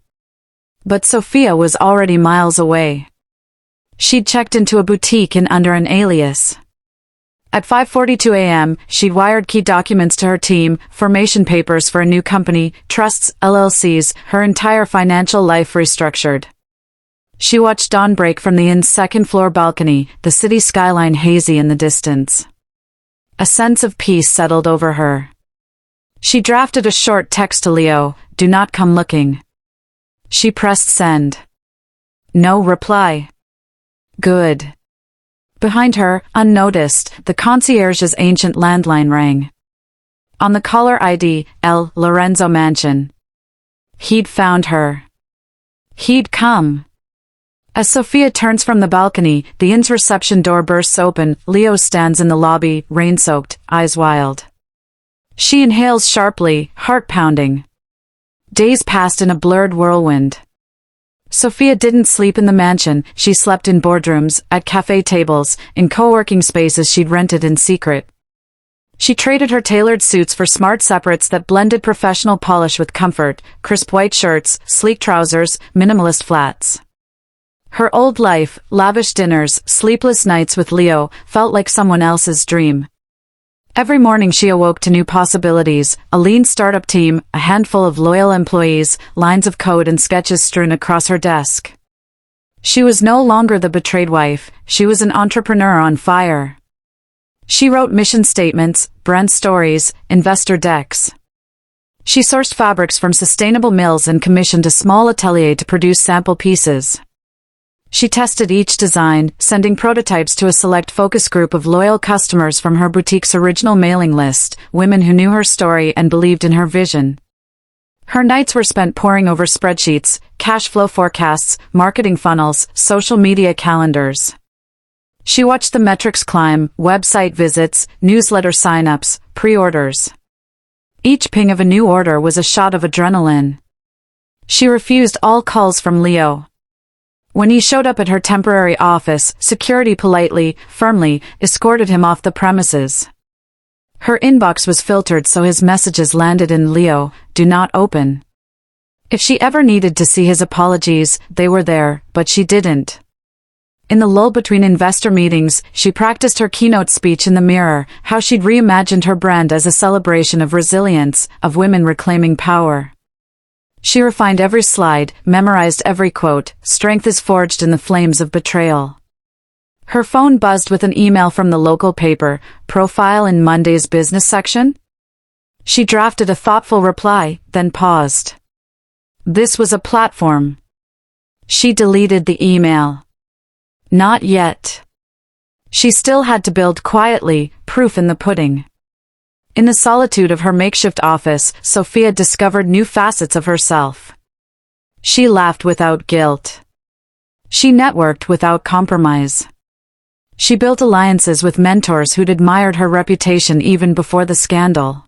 But Sofia was already miles away. She'd checked into a boutique in under an alias. At 5:42 a.m., she'd wired key documents to her team, formation papers for a new company, trusts, LLCs, her entire financial life restructured. She watched dawn break from the inn's second-floor balcony, the city skyline hazy in the distance. A sense of peace settled over her. She drafted a short text to Leo, "Do not come looking." She pressed send. No reply. Good. Behind her, unnoticed, the concierge's ancient landline rang. On the caller ID, L. Lorenzo Mansion. He'd found her. He'd come. As Sofia turns from the balcony, the inn's reception door bursts open. Leo stands in the lobby, rain-soaked, eyes wild. She inhales sharply, heart pounding. Days passed in a blurred whirlwind. Sofia didn't sleep in the mansion. She slept in boardrooms, at cafe tables, in co-working spaces she'd rented in secret. She traded her tailored suits for smart separates that blended professional polish with comfort, crisp white shirts, sleek trousers, minimalist flats. Her old life, lavish dinners, sleepless nights with Leo, felt like someone else's dream. Every morning she awoke to new possibilities, a lean startup team, a handful of loyal employees, lines of code and sketches strewn across her desk. She was no longer the betrayed wife, she was an entrepreneur on fire. She wrote mission statements, brand stories, investor decks. She sourced fabrics from sustainable mills and commissioned a small atelier to produce sample pieces. She tested each design, sending prototypes to a select focus group of loyal customers from her boutique's original mailing list, women who knew her story and believed in her vision. Her nights were spent poring over spreadsheets, cash flow forecasts, marketing funnels, social media calendars. She watched the metrics climb, website visits, newsletter sign-ups, pre-orders. Each ping of a new order was a shot of adrenaline. She refused all calls from Leo. When he showed up at her temporary office, security politely, firmly, escorted him off the premises. Her inbox was filtered so his messages landed in Leo, "Do not open." If she ever needed to see his apologies, they were there, but she didn't. In the lull between investor meetings, she practiced her keynote speech in the mirror, how she'd reimagined her brand as a celebration of resilience, of women reclaiming power. She refined every slide, memorized every quote. Strength is forged in the flames of betrayal. Her phone buzzed with an email from the local paper, profile in Monday's business section. She drafted a thoughtful reply, then paused. This was a platform. She deleted the email. Not yet. She still had to build quietly, proof in the pudding. In the solitude of her makeshift office, Sofia discovered new facets of herself. She laughed without guilt. She networked without compromise. She built alliances with mentors who'd admired her reputation even before the scandal.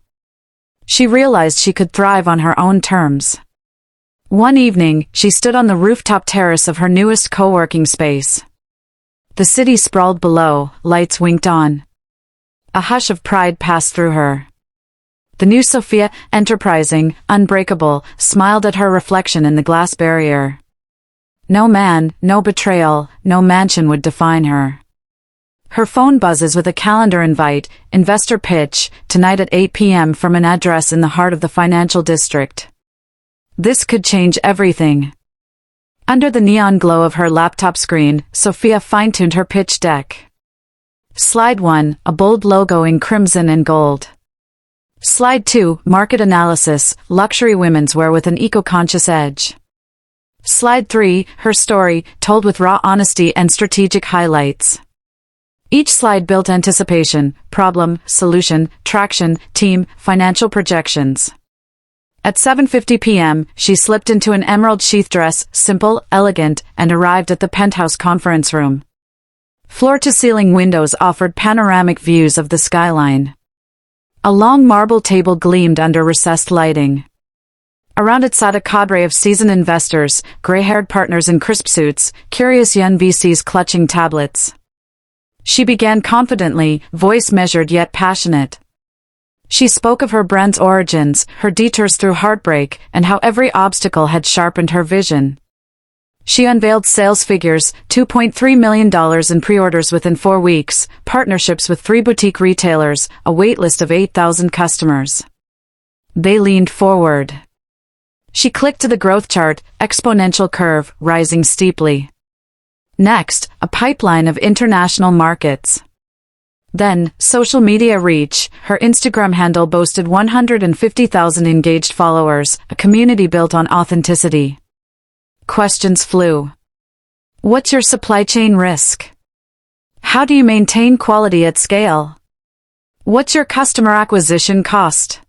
She realized she could thrive on her own terms. One evening, she stood on the rooftop terrace of her newest co-working space. The city sprawled below, lights winked on. A hush of pride passed through her. The new Sofia, enterprising, unbreakable, smiled at her reflection in the glass barrier. No man, no betrayal, no mansion would define her. Her phone buzzes with a calendar invite, investor pitch, tonight at 8 p.m. from an address in the heart of the financial district. This could change everything. Under the neon glow of her laptop screen, Sofia fine-tuned her pitch deck. Slide 1, a bold logo in crimson and gold. Slide 2, market analysis, luxury women's wear with an eco-conscious edge. Slide 3, her story, told with raw honesty and strategic highlights. Each slide built anticipation, problem, solution, traction, team, financial projections. At 7:50 p.m., she slipped into an emerald sheath dress, simple, elegant, and arrived at the penthouse conference room. Floor-to-ceiling windows offered panoramic views of the skyline. A long marble table gleamed under recessed lighting. Around it sat a cadre of seasoned investors, gray-haired partners in crisp suits, curious young VCs clutching tablets. She began confidently, voice measured yet passionate. She spoke of her brand's origins, her detours through heartbreak, and how every obstacle had sharpened her vision. She unveiled sales figures, $2.3 million in pre-orders within 4 weeks, partnerships with 3 boutique retailers, a waitlist of 8,000 customers. They leaned forward. She clicked to the growth chart, exponential curve, rising steeply. Next, a pipeline of international markets. Then, social media reach. Her Instagram handle boasted 150,000 engaged followers, a community built on authenticity. Questions flew. What's your supply chain risk? How do you maintain quality at scale? What's your customer acquisition cost?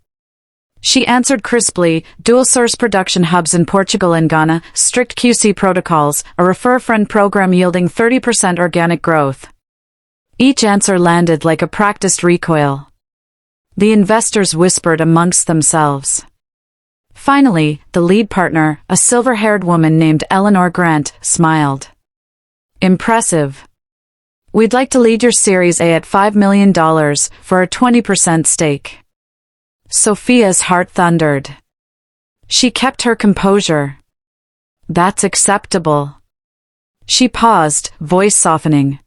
She answered crisply, dual-source production hubs in Portugal and Ghana, strict QC protocols, a refer-a-friend program yielding 30% organic growth. Each answer landed like a practiced recoil. The investors whispered amongst themselves. Finally, the lead partner, a silver-haired woman named Eleanor Grant, smiled. Impressive. We'd like to lead your Series A at $5 million for a 20% stake. Sofia's heart thundered. She kept her composure. That's acceptable. She paused, voice softening.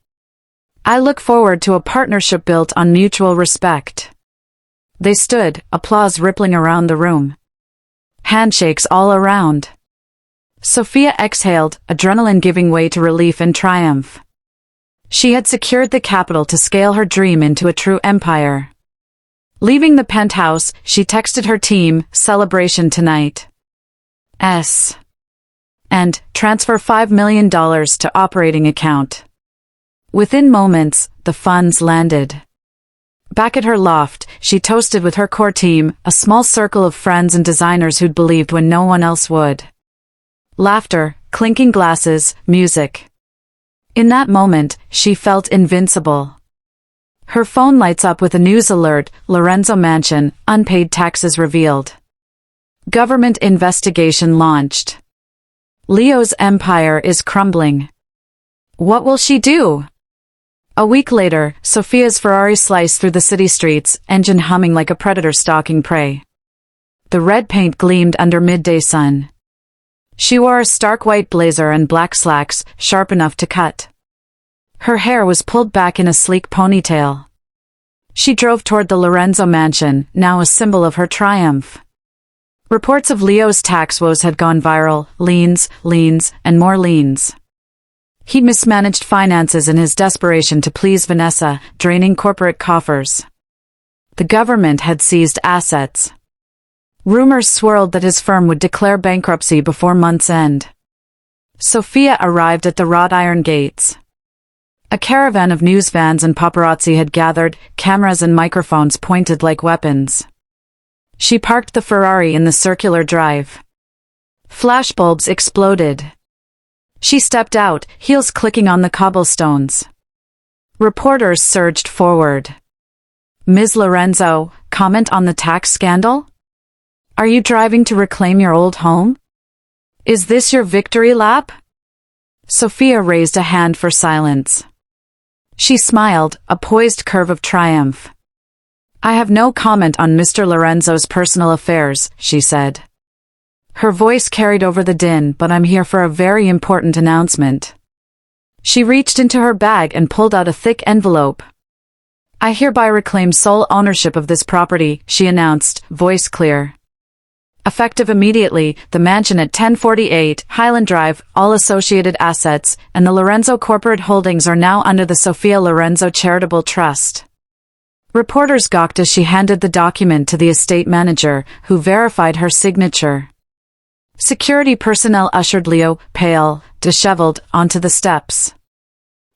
I look forward to a partnership built on mutual respect. They stood, applause rippling around the room. Handshakes all around. Sofia exhaled, adrenaline giving way to relief and triumph. She had secured the capital to scale her dream into a true empire. Leaving the penthouse, she texted her team, celebration tonight. And, transfer $5 million to operating account. Within moments, the funds landed. Back at her loft, she toasted with her core team, a small circle of friends and designers who'd believed when no one else would. Laughter, clinking glasses, music. In that moment, she felt invincible. Her phone lights up with a news alert, Lorenzo Mansion, unpaid taxes revealed. Government investigation launched. Leo's empire is crumbling. What will she do? A week later, Sofia's Ferrari sliced through the city streets, engine humming like a predator stalking prey. The red paint gleamed under midday sun. She wore a stark white blazer and black slacks, sharp enough to cut. Her hair was pulled back in a sleek ponytail. She drove toward the Lorenzo mansion, now a symbol of her triumph. Reports of Leo's tax woes had gone viral, liens, and more liens. He mismanaged finances in his desperation to please Vanessa, draining corporate coffers. The government had seized assets. Rumors swirled that his firm would declare bankruptcy before month's end. Sofia arrived at the wrought iron gates. A caravan of news vans and paparazzi had gathered, cameras and microphones pointed like weapons. She parked the Ferrari in the circular drive. Flashbulbs exploded. She stepped out, heels clicking on the cobblestones. Reporters surged forward. Ms. Lorenzo, comment on the tax scandal? Are you driving to reclaim your old home? Is this your victory lap? Sofia raised a hand for silence. She smiled, a poised curve of triumph. I have no comment on Mr. Lorenzo's personal affairs, she said. Her voice carried over the din, but I'm here for a very important announcement. She reached into her bag and pulled out a thick envelope. I hereby reclaim sole ownership of this property, she announced, voice clear. Effective immediately, the mansion at 1048 Highland Drive, all associated assets, and the Lorenzo corporate holdings are now under the Sofia Lorenzo Charitable Trust. Reporters gawked as she handed the document to the estate manager, who verified her signature. Security personnel ushered Leo, pale, disheveled, onto the steps.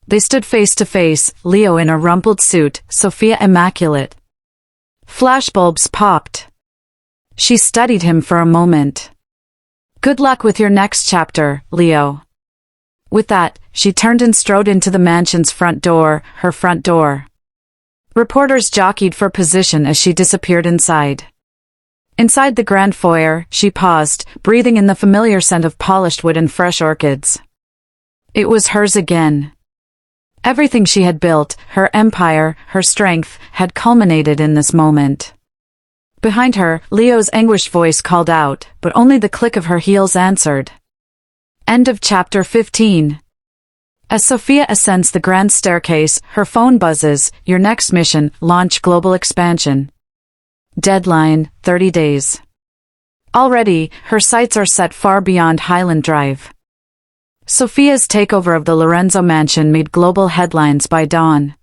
They stood face to face, Leo in a rumpled suit, Sofia immaculate. Flashbulbs popped. She studied him for a moment. Good luck with your next chapter, Leo. With that, she turned and strode into the mansion's front door, her front door. Reporters jockeyed for position as she disappeared inside. Inside the grand foyer, she paused, breathing in the familiar scent of polished wood and fresh orchids. It was hers again. Everything she had built, her empire, her strength, had culminated in this moment. Behind her, Leo's anguished voice called out, but only the click of her heels answered. End of chapter 15. As Sofia ascends the grand staircase, her phone buzzes. Your next mission, launch global expansion. Deadline, 30 days. Already, her sights are set far beyond Highland Drive. Sofia's takeover of the Lorenzo mansion made global headlines by dawn.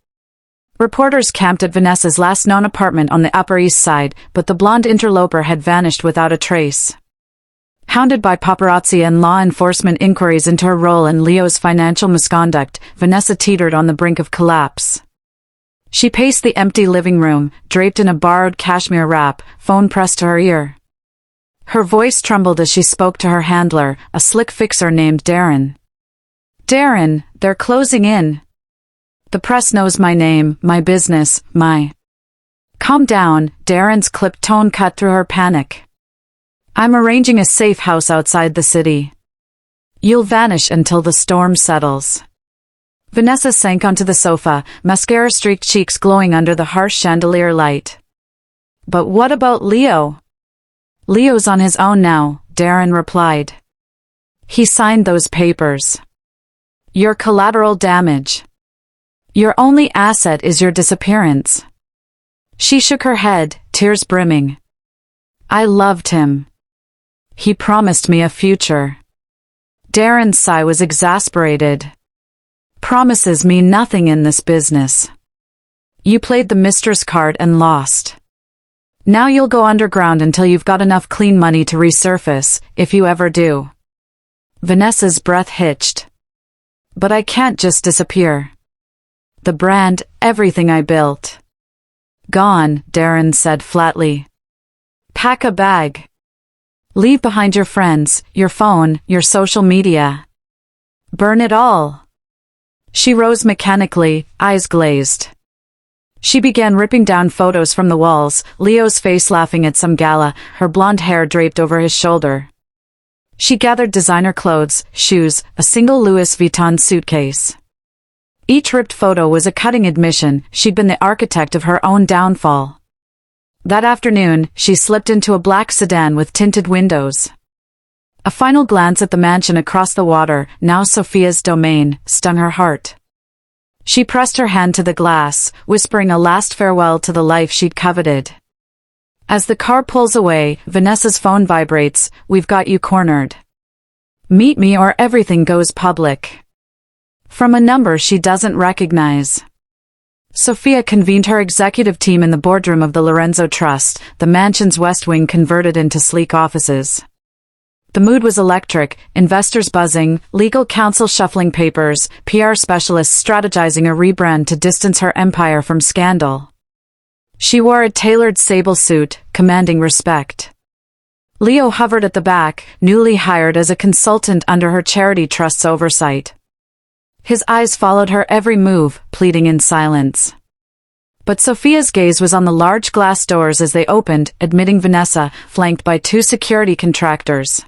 Reporters camped at Vanessa's last known apartment on the Upper East Side, but the blonde interloper had vanished without a trace. Hounded by paparazzi and law enforcement inquiries into her role in Leo's financial misconduct, Vanessa teetered on the brink of collapse. She paced the empty living room, draped in a borrowed cashmere wrap, phone pressed to her ear. Her voice trembled as she spoke to her handler, a slick fixer named Darren. Darren, they're closing in. The press knows my name, my business, my... Calm down, Darren's clipped tone cut through her panic. I'm arranging a safe house outside the city. You'll vanish until the storm settles. Vanessa sank onto the sofa, mascara-streaked cheeks glowing under the harsh chandelier light. But what about Leo? Leo's on his own now, Darren replied. He signed those papers. Your collateral damage. Your only asset is your disappearance. She shook her head, tears brimming. I loved him. He promised me a future. Darren's sigh was exasperated. Promises mean nothing in this business. You played the Mistress card and lost. Now you'll go underground until you've got enough clean money to resurface, if you ever do. Vanessa's breath hitched. But I can't just disappear. The brand, everything I built. Gone, Darren said flatly. Pack a bag. Leave behind your friends, your phone, your social media. Burn it all. She rose mechanically, eyes glazed. She began ripping down photos from the walls, Leo's face laughing at some gala, her blonde hair draped over his shoulder. She gathered designer clothes, shoes, a single Louis Vuitton suitcase. Each ripped photo was a cutting admission, she'd been the architect of her own downfall. That afternoon, she slipped into a black sedan with tinted windows. A final glance at the mansion across the water, now Sofia's domain, stung her heart. She pressed her hand to the glass, whispering a last farewell to the life she'd coveted. As the car pulls away, Vanessa's phone vibrates. We've got you cornered. Meet me or everything goes public. From a number she doesn't recognize. Sofia convened her executive team in the boardroom of the Lorenzo Trust, the mansion's west wing converted into sleek offices. The mood was electric, investors buzzing, legal counsel shuffling papers, PR specialists strategizing a rebrand to distance her empire from scandal. She wore a tailored sable suit, commanding respect. Leo hovered at the back, newly hired as a consultant under her charity trust's oversight. His eyes followed her every move, pleading in silence. But Sofia's gaze was on the large glass doors as they opened, admitting Vanessa, flanked by two security contractors.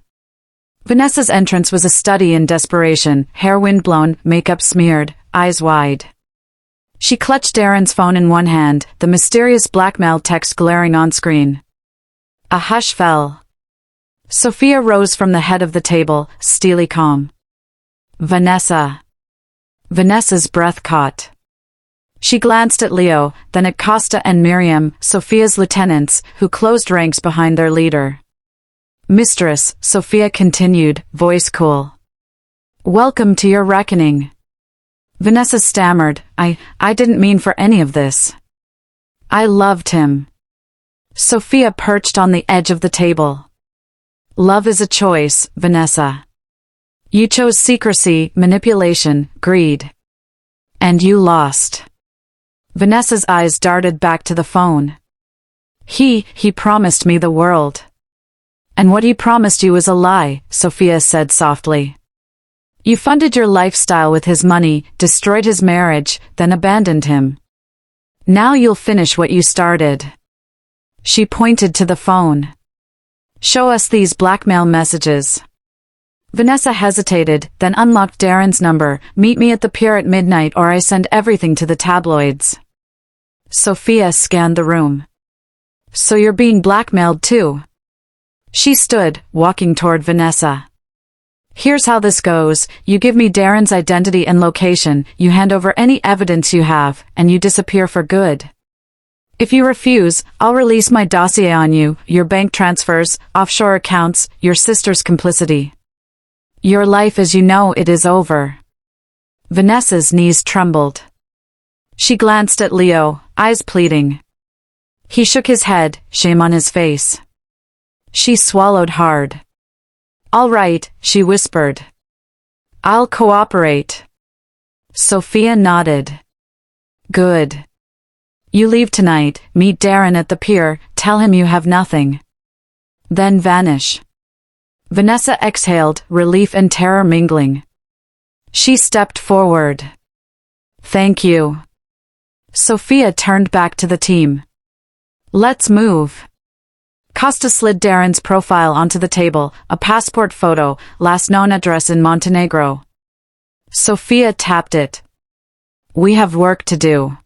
Vanessa's entrance was a study in desperation, hair windblown, makeup smeared, eyes wide. She clutched Darren's phone in one hand, the mysterious blackmail text glaring on screen. A hush fell. Sofia rose from the head of the table, steely calm. Vanessa. Vanessa's breath caught. She glanced at Leo, then at Costa and Miriam, Sofia's lieutenants, who closed ranks behind their leader. Mistress, Sofia continued, voice cool. Welcome to your reckoning. Vanessa stammered, I didn't mean for any of this. I loved him. Sofia perched on the edge of the table. Love is a choice, Vanessa. You chose secrecy, manipulation, greed. And you lost. Vanessa's eyes darted back to the phone. He promised me the world. And what he promised you was a lie, Sofia said softly. You funded your lifestyle with his money, destroyed his marriage, then abandoned him. Now you'll finish what you started. She pointed to the phone. Show us these blackmail messages. Vanessa hesitated, then unlocked Darren's number. Meet me at the pier at midnight or I send everything to the tabloids. Sofia scanned the room. So you're being blackmailed too? She stood, walking toward Vanessa. Here's how this goes. You give me Darren's identity and location, you hand over any evidence you have, and you disappear for good. If you refuse, I'll release my dossier on you, your bank transfers, offshore accounts, your sister's complicity. Your life as you know it is over. Vanessa's knees trembled. She glanced at Leo, eyes pleading. He shook his head, shame on his face. She swallowed hard. All right, she whispered. I'll cooperate. Sofia nodded. Good. You leave tonight, meet Darren at the pier, tell him you have nothing. Then vanish. Vanessa exhaled, relief and terror mingling. She stepped forward. Thank you. Sofia turned back to the team. Let's move. Costa slid Darren's profile onto the table, a passport photo, last known address in Montenegro. Sofia tapped it. We have work to do.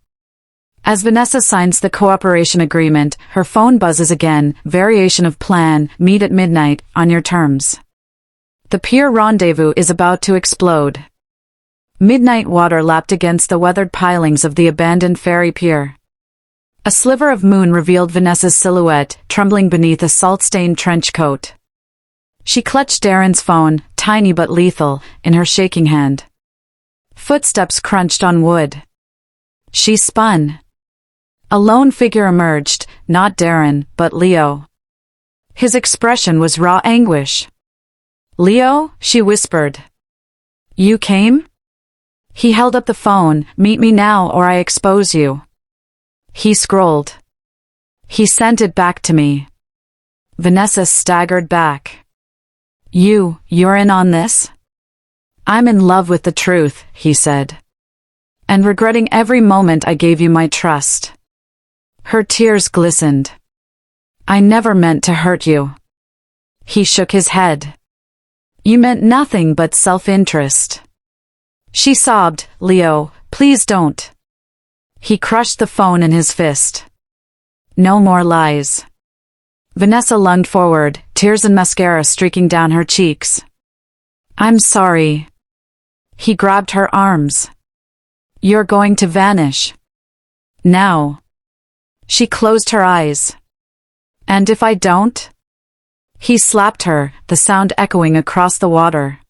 As Vanessa signs the cooperation agreement, her phone buzzes again, variation of plan, meet at midnight, on your terms. The pier rendezvous is about to explode. Midnight water lapped against the weathered pilings of the abandoned ferry pier. A sliver of moon revealed Vanessa's silhouette, trembling beneath a salt-stained trench coat. She clutched Darren's phone, tiny but lethal, in her shaking hand. Footsteps crunched on wood. She spun. A lone figure emerged, not Darren, but Leo. His expression was raw anguish. Leo, she whispered. You came? He held up the phone, meet me now or I expose you. He scrolled. He sent it back to me. Vanessa staggered back. You're in on this? I'm in love with the truth, he said. And regretting every moment I gave you my trust. Her tears glistened. I never meant to hurt you. He shook his head. You meant nothing but self-interest. She sobbed, Leo, please don't. He crushed the phone in his fist. No more lies. Vanessa lunged forward, tears and mascara streaking down her cheeks. I'm sorry. He grabbed her arms. You're going to vanish. Now. She closed her eyes. And if I don't? He slapped her, the sound echoing across the water.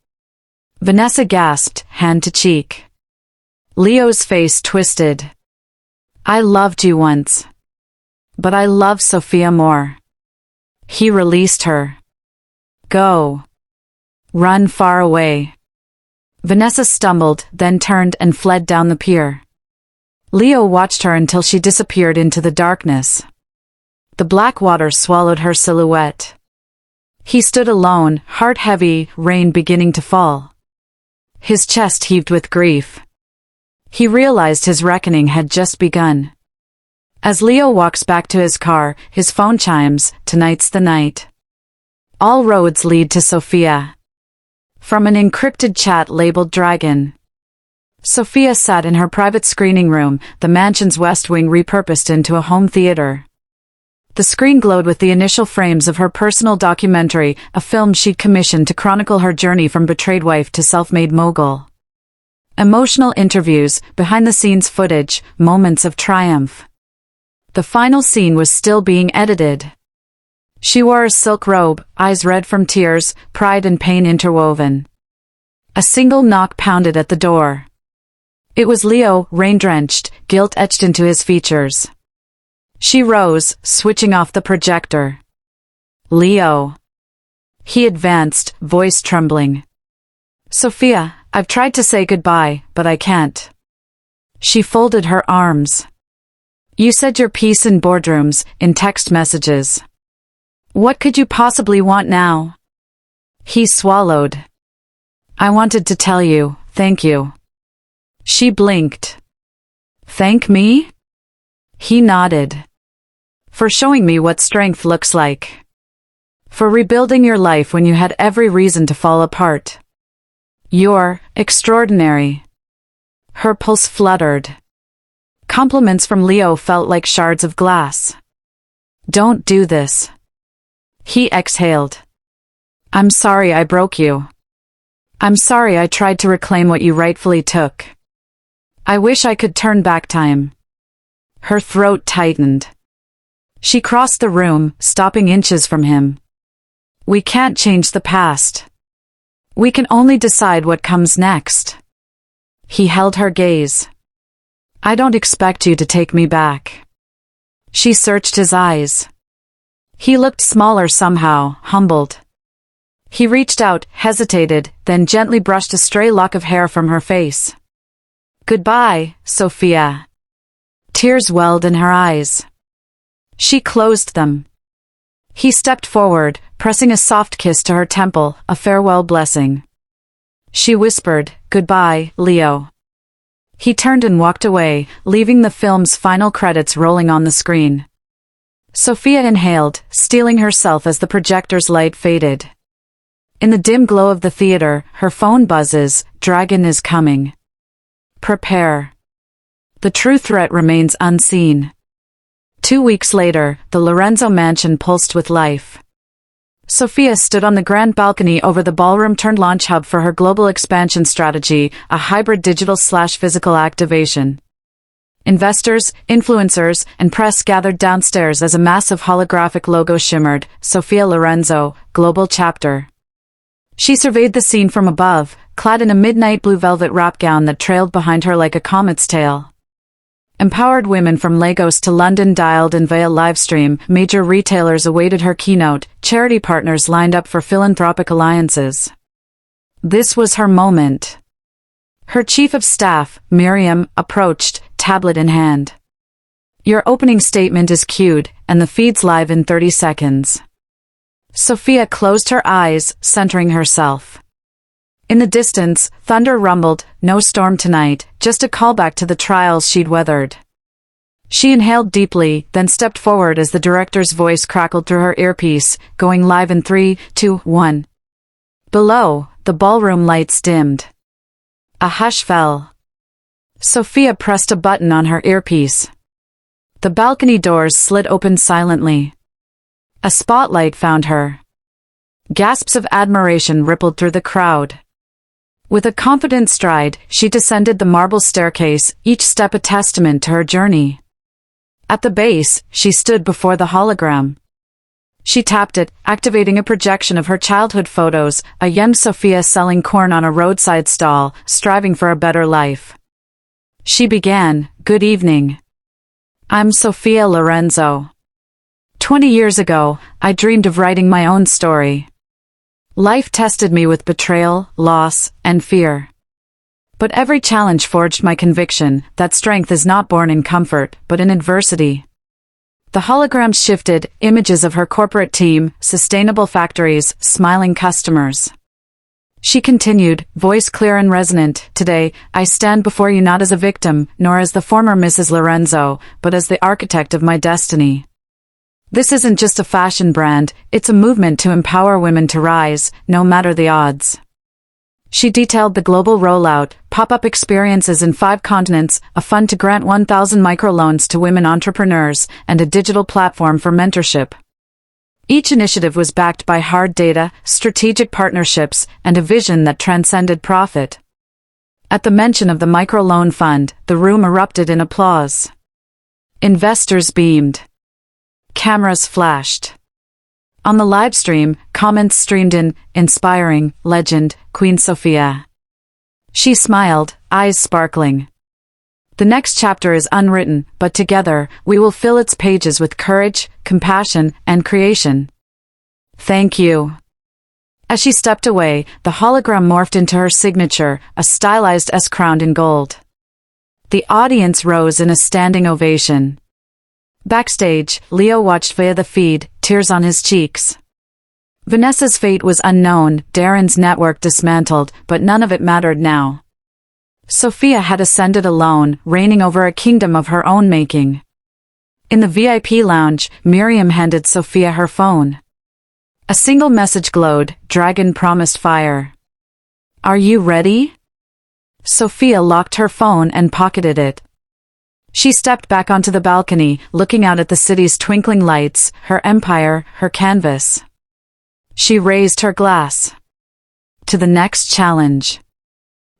Vanessa gasped, hand to cheek. Leo's face twisted. I loved you once. But I love Sofia more. He released her. Go. Run far away. Vanessa stumbled, then turned and fled down the pier. Leo watched her until she disappeared into the darkness. The black water swallowed her silhouette. He stood alone, heart heavy, rain beginning to fall. His chest heaved with grief. He realized his reckoning had just begun. As Leo walks back to his car, his phone chimes, tonight's the night. All roads lead to Sofia. From an encrypted chat labeled Dragon. Sofia sat in her private screening room, the mansion's west wing repurposed into a home theater. The screen glowed with the initial frames of her personal documentary, a film she'd commissioned to chronicle her journey from betrayed wife to self-made mogul. Emotional interviews, behind-the-scenes footage, moments of triumph. The final scene was still being edited. She wore a silk robe, eyes red from tears, pride and pain interwoven. A single knock pounded at the door. It was Leo, rain-drenched, guilt etched into his features. She rose, switching off the projector. Leo. He advanced, voice trembling. Sofia, I've tried to say goodbye, but I can't. She folded her arms. You said your piece in boardrooms, in text messages. What could you possibly want now? He swallowed. I wanted to tell you, thank you. She blinked. Thank me? He nodded. For showing me what strength looks like. For rebuilding your life when you had every reason to fall apart. You're extraordinary. Her pulse fluttered. Compliments from Leo felt like shards of glass. Don't do this. He exhaled. I'm sorry I broke you. I'm sorry I tried to reclaim what you rightfully took. I wish I could turn back time. Her throat tightened. She crossed the room, stopping inches from him. We can't change the past. We can only decide what comes next. He held her gaze. I don't expect you to take me back. She searched his eyes. He looked smaller somehow, humbled. He reached out, hesitated, then gently brushed a stray lock of hair from her face. Goodbye, Sofia. Tears welled in her eyes. She closed them. He stepped forward, pressing a soft kiss to her temple, a farewell blessing. She whispered, Goodbye, Leo. He turned and walked away, leaving the film's final credits rolling on the screen. Sofia inhaled, steeling herself as the projector's light faded. In the dim glow of the theater, her phone buzzes, Dragon is coming. Prepare. The true threat remains unseen. 2 weeks later, the Lorenzo mansion pulsed with life. Sofia stood on the grand balcony over the ballroom-turned-launch hub for her global expansion strategy, a hybrid digital/physical activation. Investors, influencers, and press gathered downstairs as a massive holographic logo shimmered, Sofia Lorenzo, Global Chapter. She surveyed the scene from above, clad in a midnight blue velvet wrap gown that trailed behind her like a comet's tail. Empowered women from Lagos to London dialed in via livestream, major retailers awaited her keynote, charity partners lined up for philanthropic alliances. This was her moment. Her chief of staff, Miriam, approached, tablet in hand. Your opening statement is cued, and the feed's live in 30 seconds. Sofia closed her eyes, centering herself. In the distance, thunder rumbled, no storm tonight, just a callback to the trials she'd weathered. She inhaled deeply, then stepped forward as the director's voice crackled through her earpiece, going live in 3, 2, 1. Below, the ballroom lights dimmed. A hush fell. Sofia pressed a button on her earpiece. The balcony doors slid open silently. A spotlight found her. Gasps of admiration rippled through the crowd. With a confident stride, she descended the marble staircase, each step a testament to her journey. At the base, she stood before the hologram. She tapped it, activating a projection of her childhood photos, a young Sofia selling corn on a roadside stall, striving for a better life. She began, Good evening. I'm Sofia Lorenzo. 20 years ago, I dreamed of writing my own story. Life tested me with betrayal, loss, and fear. But every challenge forged my conviction that strength is not born in comfort, but in adversity. The hologram shifted, images of her corporate team, sustainable factories, smiling customers. She continued, voice clear and resonant, Today, I stand before you not as a victim, nor as the former Mrs. Lorenzo, but as the architect of my destiny. This isn't just a fashion brand, it's a movement to empower women to rise, no matter the odds. She detailed the global rollout, pop-up experiences in 5 continents, a fund to grant 1,000 microloans to women entrepreneurs, and a digital platform for mentorship. Each initiative was backed by hard data, strategic partnerships, and a vision that transcended profit. At the mention of the microloan fund, the room erupted in applause. Investors beamed. Cameras flashed. On the live stream, comments streamed in, inspiring, legend, Queen Sofia. She smiled, eyes sparkling. The next chapter is unwritten, but together, we will fill its pages with courage, compassion, and creation. Thank you. As she stepped away, the hologram morphed into her signature, a stylized S crowned in gold. The audience rose in a standing ovation. Backstage, Leo watched via the feed, tears on his cheeks. Vanessa's fate was unknown, Darren's network dismantled, but none of it mattered now. Sofia had ascended alone, reigning over a kingdom of her own making. In the VIP lounge, Miriam handed Sofia her phone. A single message glowed, Dragon promised fire. Are you ready? Sofia locked her phone and pocketed it. She stepped back onto the balcony, looking out at the city's twinkling lights, her empire, her canvas. She raised her glass. to the next challenge.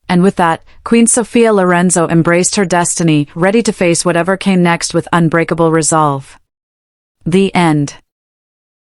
And with that, Queen Sofia Lorenzo embraced her destiny, ready to face whatever came next with unbreakable resolve. The end.